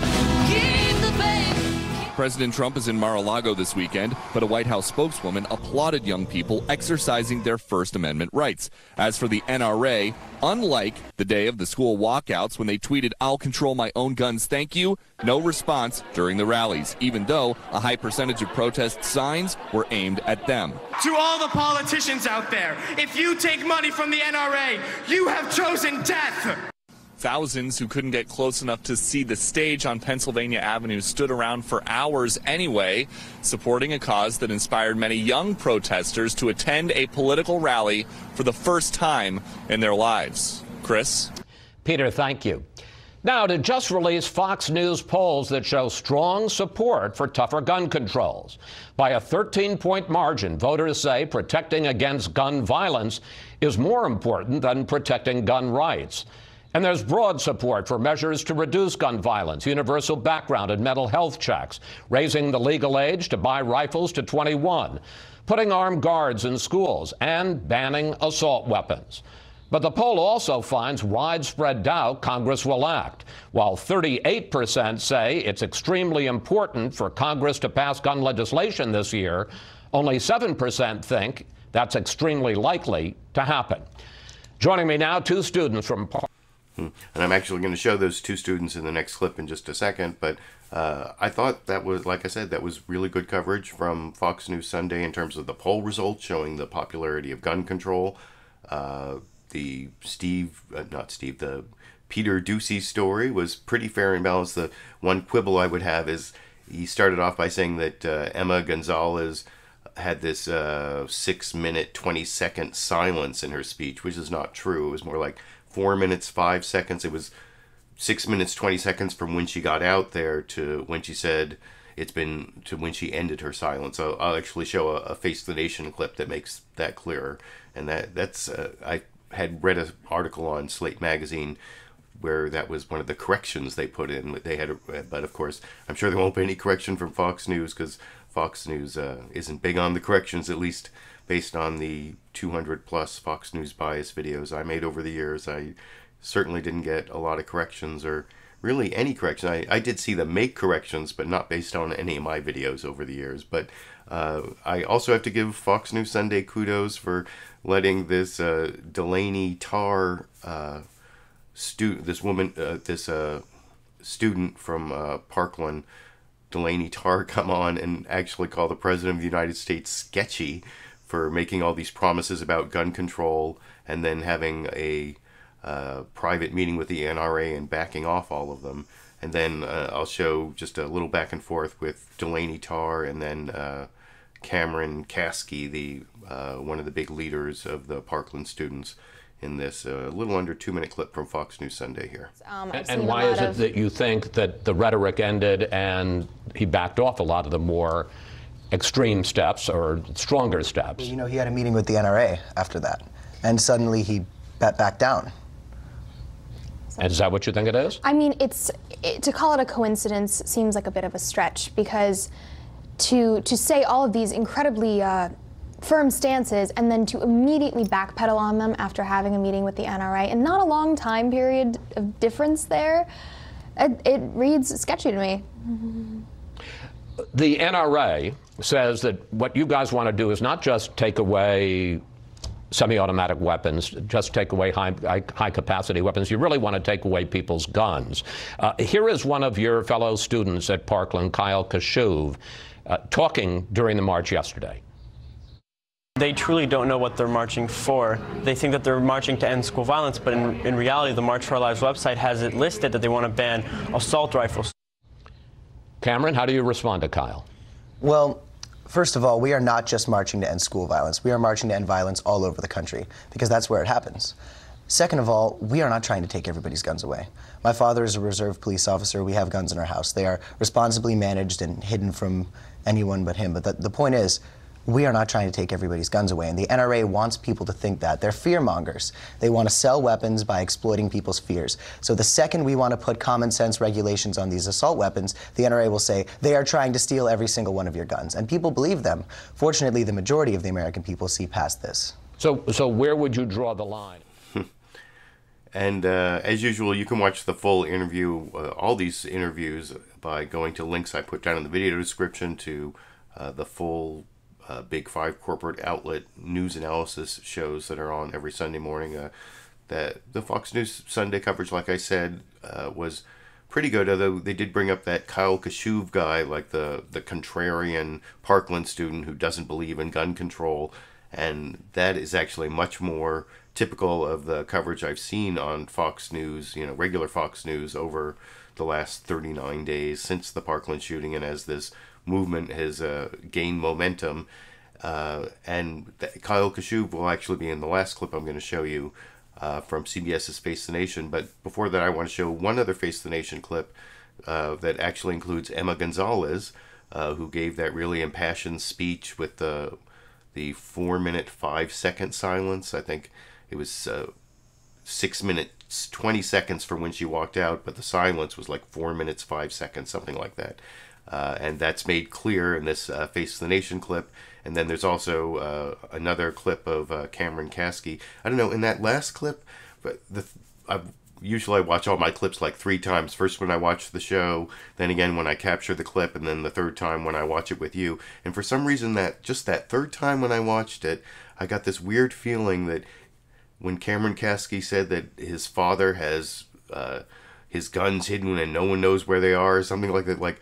President Trump is in Mar-a-Lago this weekend, but a White House spokeswoman applauded young people exercising their First Amendment rights. As for the NRA, unlike the day of the school walkouts when they tweeted, "I'll control my own guns, thank you," no response during the rallies, even though a high percentage of protest signs were aimed at them. To all the politicians out there, if you take money from the NRA, you have chosen death. Thousands who couldn't get close enough to see the stage on Pennsylvania Avenue stood around for hours anyway, supporting a cause that inspired many young protesters to attend a political rally for the first time in their lives. Chris? Peter, thank you. Now, to just release Fox News polls that show strong support for tougher gun controls. By a 13-point margin, voters say protecting against gun violence is more important than protecting gun rights. And there's broad support for measures to reduce gun violence, universal background and mental health checks, raising the legal age to buy rifles to 21, putting armed guards in schools, and banning assault weapons. But the poll also finds widespread doubt Congress will act. While 38% say it's extremely important for Congress to pass gun legislation this year, only 7% think that's extremely likely to happen. Joining me now, two students from And I'm actually going to show those two students in the next clip in just a second, but I thought that was, like I said, that was really good coverage from Fox News Sunday in terms of the poll results showing the popularity of gun control. The Peter Doocy story was pretty fair and balanced. The one quibble I would have is he started off by saying that Emma Gonzales had this 6 minute, 20-second silence in her speech, which is not true. It was more like 4 minutes, 5 seconds. It was 6 minutes, 20 seconds from when she got out there to when she said to when she ended her silence. So I'll actually show a Face the Nation clip that makes that clearer. And that's I had read an article on Slate magazine where that was one of the corrections they put in. But of course, I'm sure there won't be any correction from Fox News because Fox News isn't big on the corrections, at least based on the 200 plus Fox News bias videos I made over the years. I certainly didn't get a lot of corrections or really any correction. I did see them make corrections, but not based on any of my videos over the years. But I also have to give Fox News Sunday kudos for letting this Delaney Tarr student from Parkland, Delaney Tarr, come on and actually call the President of the United States sketchy for making all these promises about gun control and then having a private meeting with the NRA and backing off all of them. And then I'll show just a little back and forth with Delaney, Tarr, and then Cameron Kasky, the one of the big leaders of the Parkland students, in this little under 2-minute clip from Fox News Sunday here. And why is it that you think that the rhetoric ended and he backed off a lot of the more extreme steps or stronger steps? You know, he had a meeting with the NRA after that, and suddenly he backed down. And is that what you think it is? I mean, to call it a coincidence seems like a bit of a stretch, because to say all of these incredibly firm stances and then to immediately backpedal on them after having a meeting with the NRA, and not a long time period of difference there, it reads sketchy to me. The NRA says that what you guys want to do is not just take away semi-automatic weapons, just take away high-capacity weapons. You really want to take away people's guns. Here is one of your fellow students at Parkland, Kashuv, talking during the march yesterday. They truly don't know what they're marching for. They think that they're marching to end school violence, but in reality, the March for Our Lives website has it listed that they want to ban assault rifles. Cameron, how do you respond to Kyle? Well, first of all, we are not just marching to end school violence. We are marching to end violence all over the country, because that's where it happens. Second of all, we are not trying to take everybody's guns away. My father is a reserve police officer. We have guns in our house. They are responsibly managed and hidden from anyone but him. But the point is, we are not trying to take everybody's guns away, and the NRA wants people to think that. They're fear-mongers. They want to sell weapons by exploiting people's fears. So the second we want to put common-sense regulations on these assault weapons, the NRA will say, they are trying to steal every single one of your guns. And people believe them. Fortunately, the majority of the American people see past this. So where would you draw the line? And as usual, you can watch the full interview, all these interviews, by going to links I put down in the video description to the full Big Five corporate outlet news analysis shows that are on every Sunday morning. That the Fox News Sunday coverage, like I said, was pretty good, although they did bring up that Kashuv guy, like the contrarian Parkland student who doesn't believe in gun control, and that is actually much more typical of the coverage I've seen on Fox News, regular Fox News, over the last 39 days since the Parkland shooting, and as this movement has gained momentum. And Kashuv will actually be in the last clip I'm going to show you from CBS's Face the Nation. But before that, I want to show one other Face the Nation clip that actually includes Emma Gonzales, who gave that really impassioned speech with the 4-minute 5-second silence. I think it was 6 minutes 20 seconds from when she walked out, but the silence was like 4 minutes 5 seconds, something like that. And that's made clear in this Face the Nation clip. And then there's also another clip of Cameron Kasky. I don't know, in that last clip, but usually I watch all my clips like 3 times. First when I watch the show, then again when I capture the clip, and then the third time when I watch it with you. And for some reason, just that third time when I watched it, I got this weird feeling that when Cameron Kasky said that his father has his guns hidden and no one knows where they are, or something like that, like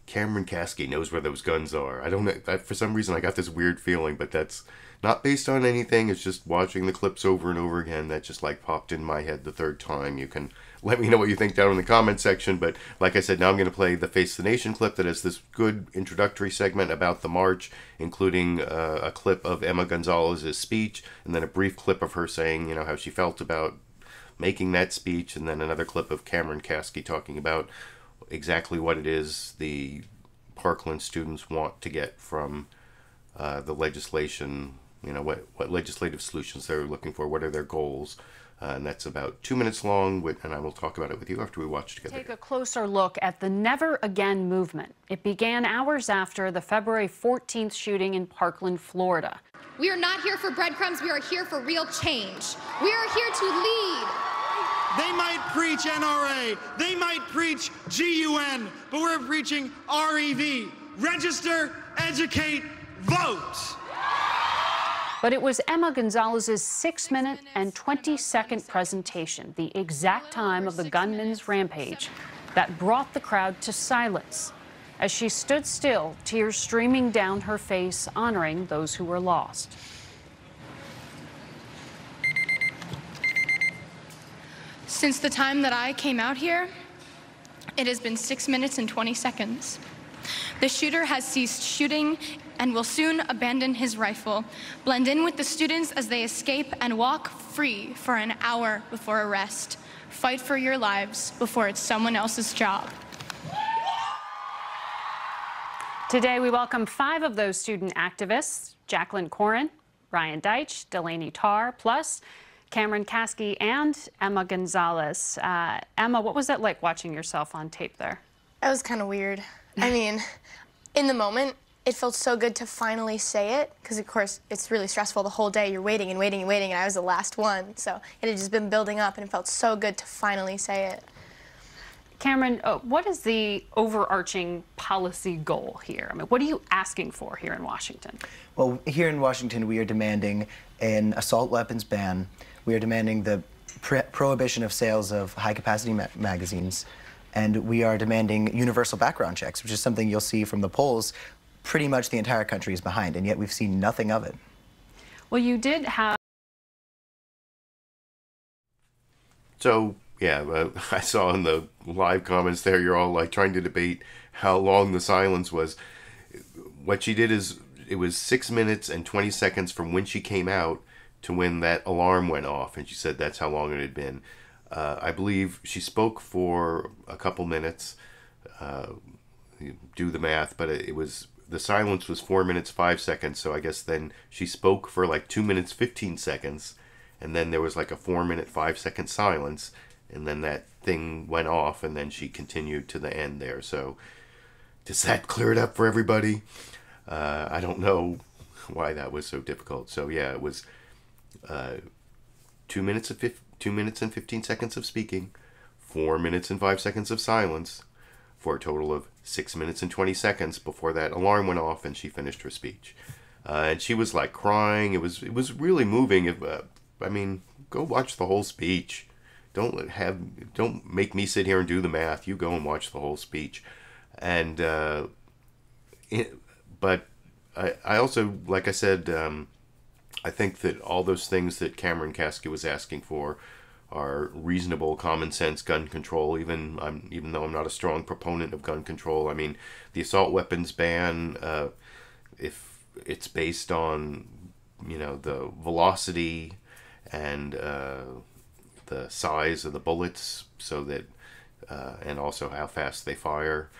Cameron Kasky knows where those guns are. I don't know. For some reason, I got this weird feeling, but that's not based on anything. It's just watching the clips over and over again that just like popped in my head the third time. You can let me know what you think down in the comment section. But like I said, now I'm going to play the Face the Nation clip that has this good introductory segment about the march, including a clip of Emma Gonzales' speech, and then a brief clip of her saying, how she felt about making that speech, and then another clip of Cameron Kasky talking about exactly what it is the Parkland students want to get from the legislation, what legislative solutions they're looking for, what are their goals. And that's about 2 minutes long, and I will talk about it with you after we watch together. Take a closer look at the Never Again movement. It began hours after the February 14th shooting in Parkland, Florida. We are not here for breadcrumbs. We are here for real change. We are here to lead. They might preach NRA, they might preach GUN, but we're preaching REV. Register, educate, vote. But it was Emma Gonzales' 6-minute and 20-second presentation, the exact time of the gunman's rampage, that brought the crowd to silence as she stood still, tears streaming down her face, honoring those who were lost. Since the time that I came out here, it has been 6 minutes and 20 seconds. The shooter has ceased shooting and will soon abandon his rifle, blend in with the students as they escape, and walk free for an hour before arrest. Fight for your lives before it's someone else's job. Today, we welcome 5 of those student activists: Jacqueline Corin, Ryan Deitch, Delaney Tarr, plus Cameron Kasky and Emma Gonzales. Emma, what was that like watching yourself on tape there? That was kind of weird. I mean, in the moment, it felt so good to finally say it, because of course it's really stressful the whole day. You're waiting and waiting and waiting, and I was the last one, so it had just been building up, and it felt so good to finally say it. Cameron, what is the overarching policy goal here? I mean, what are you asking for here in Washington? Well, here in Washington, we are demanding an assault weapons ban. We are demanding the prohibition of sales of high-capacity magazines. And we are demanding universal background checks, which is something you'll see from the polls. Pretty much the entire country is behind, and yet we've seen nothing of it. Well, you did have... So, yeah, I saw in the live comments there, you're all like trying to debate how long the silence was. What she did is, it was 6 minutes and 20 seconds from when she came out to when that alarm went off, and she said that's how long it had been. I believe she spoke for a couple minutes. Do the math, but it was, the silence was 4 minutes 5 seconds, so I guess then she spoke for like 2 minutes 15 seconds, and then there was like a 4 minute 5 second silence, and then that thing went off, and then she continued to the end there. So does that clear it up for everybody? I don't know why that was so difficult. So yeah, it was 2 minutes and 15 seconds of speaking, 4 minutes and 5 seconds of silence, for a total of 6 minutes and 20 seconds before that alarm went off and she finished her speech. And she was like crying. It was really moving. I mean, go watch the whole speech. Don't make me sit here and do the math. You go and watch the whole speech. And but I also, like I said, I think that all those things that Cameron Kasky was asking for are reasonable, common sense gun control, even though I'm not a strong proponent of gun control. I mean, the assault weapons ban, if it's based on, you know, the velocity and the size of the bullets, so that and also how fast they fire,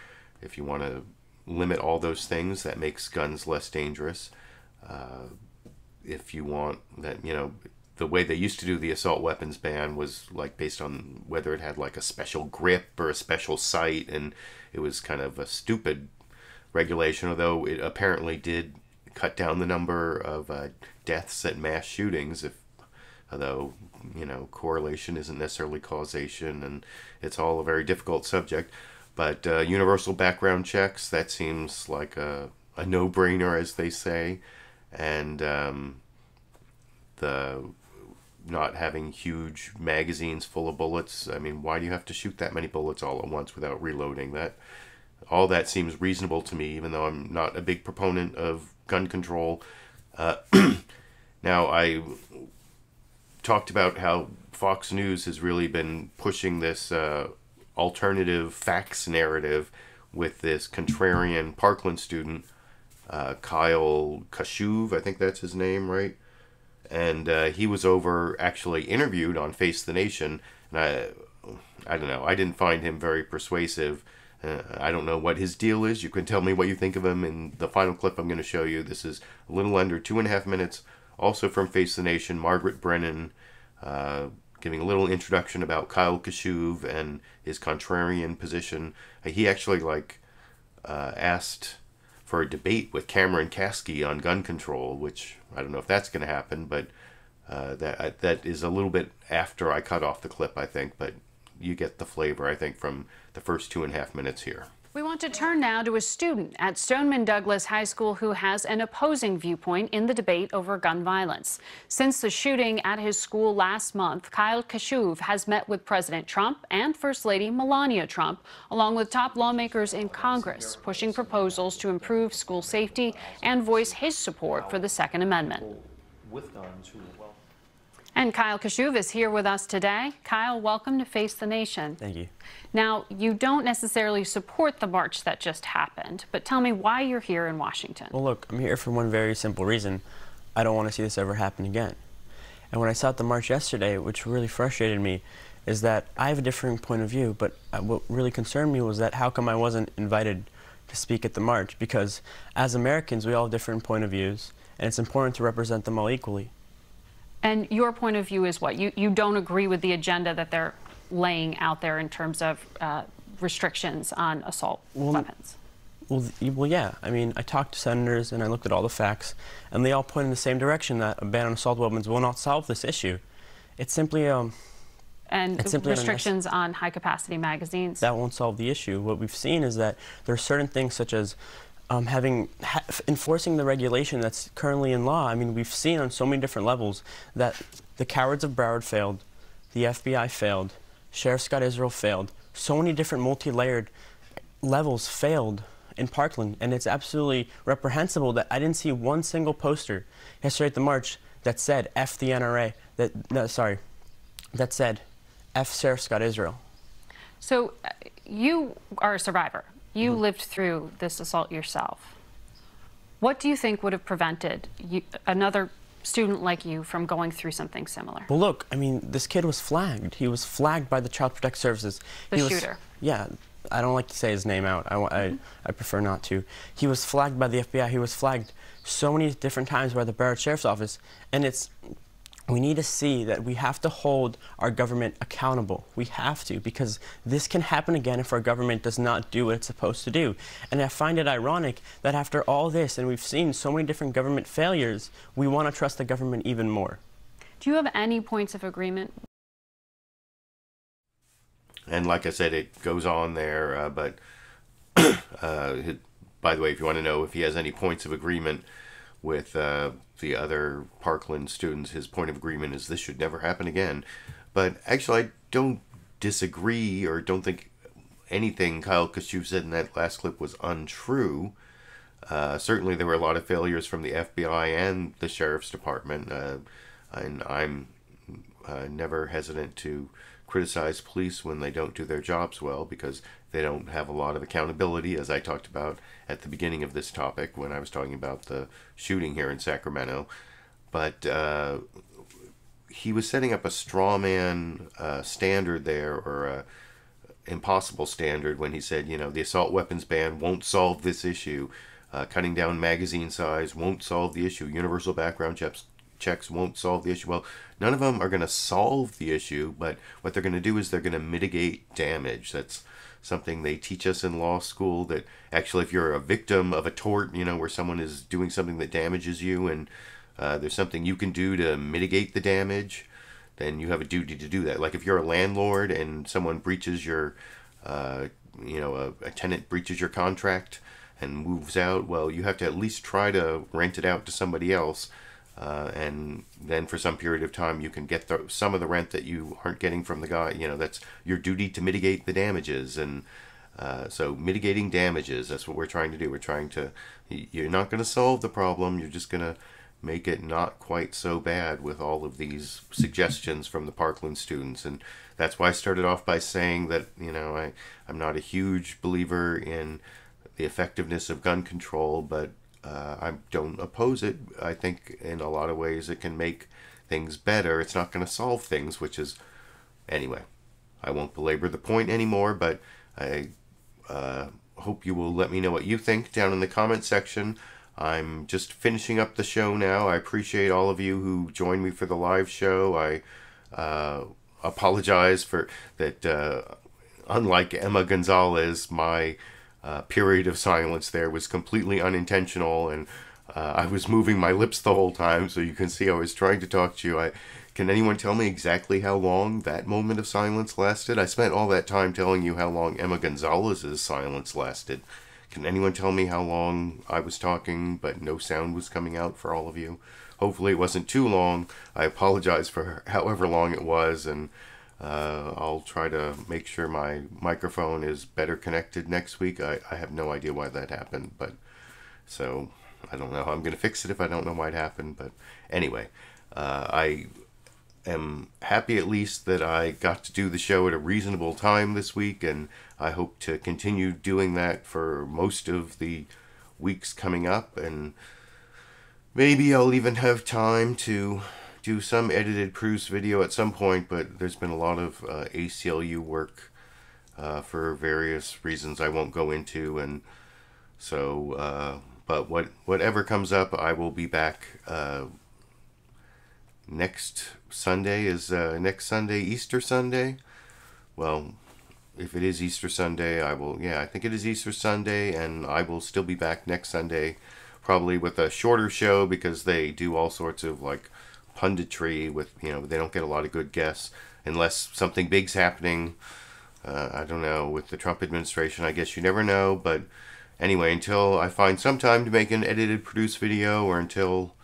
if you want to limit all those things, that makes guns less dangerous. If you want that, you know, the way they used to do the assault weapons ban was like based on whether it had like a special grip or a special sight, and it was kind of a stupid regulation, although it apparently did cut down the number of deaths at mass shootings, although, you know, correlation isn't necessarily causation, and it's all a very difficult subject. But universal background checks, that seems like a no-brainer, as they say. And the not having huge magazines full of bullets, I mean, why do you have to shoot that many bullets all at once without reloading? All that seems reasonable to me, even though I'm not a big proponent of gun control. Now, I talked about how Fox News has really been pushing this alternative facts narrative with this contrarian Parkland student, Kashuv, I think that's his name, right? And he was actually interviewed on Face the Nation, and I don't know, I didn't find him very persuasive. I don't know what his deal is. You can tell me what you think of him in the final clip I'm going to show you. This is a little under 2.5 minutes, also from Face the Nation. Margaret Brennan giving a little introduction about Kashuv and his contrarian position. He actually asked for a debate with Cameron Kasky on gun control, which I don't know if that's going to happen, but that is a little bit after I cut off the clip, I think, but you get the flavor, I think, from the first 2.5 minutes here. We want to turn now to a student at Stoneman Douglas High School who has an opposing viewpoint in the debate over gun violence. Since the shooting at his school last month, Kashuv has met with President Trump and First Lady Melania Trump, along with top lawmakers in Congress, pushing proposals to improve school safety and voice his support for the Second Amendment. With guns who will And Kyle Kashuv is here with us today. Kyle, welcome to Face the Nation. Thank you. Now, you don't necessarily support the march that just happened, but tell me why you're here in Washington. Well, look, I'm here for one very simple reason. I don't want to see this ever happen again. And when I saw the march yesterday, which really frustrated me, is that I have a different point of view, but what really concerned me was that how come I wasn't invited to speak at the march? Because as Americans, we all have different point of views, and it's important to represent them all equally. And your point of view is what? You don't agree with the agenda that they're laying out there in terms of restrictions on assault weapons? Well, yeah. I mean, I talked to senators and I looked at all the facts, and they all point in the same direction, that a ban on assault weapons will not solve this issue. It's simply restrictions on high-capacity magazines. That won't solve the issue. What we've seen is that there are certain things such as enforcing the regulation that's currently in law. I mean, we've seen on so many different levels that the cowards of Broward failed, the FBI failed, Sheriff Scott Israel failed. So many different multi-layered levels failed in Parkland, and it's absolutely reprehensible that I didn't see one single poster yesterday at the march that said F the NRA, that said F Sheriff Scott Israel. So you are a survivor. You lived through this assault yourself. What do you think would have prevented another student like you from going through something similar? Well, look, I mean, this kid was flagged. He was flagged by the Child Protective Services. The shooter. Yeah, I don't like to say his name out. I prefer not to. He was flagged by the FBI. He was flagged so many different times by the Broward Sheriff's Office, and we need to see that we have to hold our government accountable. We have to, because this can happen again if our government does not do what it's supposed to do. And I find it ironic that after all this, and we've seen so many different government failures, we want to trust the government even more. Do you have any points of agreement? And like I said, it goes on there, but by the way, if you want to know if he has any points of agreement with the other Parkland students, his point of agreement is this should never happen again. But actually, I don't disagree or don't think anything Kyle Kashuv said in that last clip was untrue. Certainly, there were a lot of failures from the FBI and the Sheriff's Department, and I'm never hesitant to criticize police when they don't do their jobs well, because they don't have a lot of accountability, as I talked about at the beginning of this topic when I was talking about the shooting here in Sacramento. But he was setting up a straw man standard there, or a impossible standard, when he said, you know, the assault weapons ban won't solve this issue. Cutting down magazine size won't solve the issue. Universal background checks won't solve the issue. Well, none of them are going to solve the issue, but what they're going to do is they're going to mitigate damage. That's something they teach us in law school, that actually if you're a victim of a tort, you know, where someone is doing something that damages you, and there's something you can do to mitigate the damage, then you have a duty to do that. Like if you're a landlord and someone breaches your, you know, a tenant breaches your contract and moves out, well, you have to at least try to rent it out to somebody else. And then for some period of time you can get some of the rent that you aren't getting from the guy. You know, that's your duty to mitigate the damages. And so mitigating damages, that's what we're trying to do. We're trying to, you're not going to solve the problem, you're just going to make it not quite so bad with all of these suggestions from the Parkland students. And that's why I started off by saying that, you know, I'm not a huge believer in the effectiveness of gun control, but I don't oppose it. I think in a lot of ways it can make things better. It's not going to solve things, which is, anyway, I won't belabor the point anymore, but I hope you will let me know what you think down in the comment section. I'm just finishing up the show now. I appreciate all of you who joined me for the live show. I apologize for that. Unlike Emma Gonzales, my period of silence there was completely unintentional, and I was moving my lips the whole time, so you can see I was trying to talk to you. Can anyone tell me exactly how long that moment of silence lasted? I spent all that time telling you how long Emma Gonzales's silence lasted. Can anyone tell me how long I was talking but no sound was coming out for all of you? Hopefully it wasn't too long. I apologize for however long it was, and I'll try to make sure my microphone is better connected next week. I have no idea why that happened, but so I don't know how I'm going to fix it if I don't know why it happened. But anyway, I am happy at least that I got to do the show at a reasonable time this week, and I hope to continue doing that for most of the weeks coming up, and maybe I'll even have time to do some edited proofs video at some point, but there's been a lot of ACLU work for various reasons I won't go into, and so but whatever comes up, I will be back next Sunday. Is next Sunday Easter Sunday? Well, if it is Easter Sunday, I will, I think it is Easter Sunday, and I will still be back next Sunday, probably with a shorter show, because they do all sorts of like punditry with, they don't get a lot of good guests unless something big's happening. I don't know, with the Trump administration, I guess you never know, but anyway, until I find some time to make an edited produced video, or until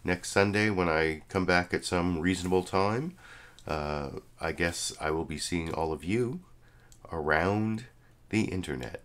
next Sunday when I come back at some reasonable time, I guess I will be seeing all of you around the internet.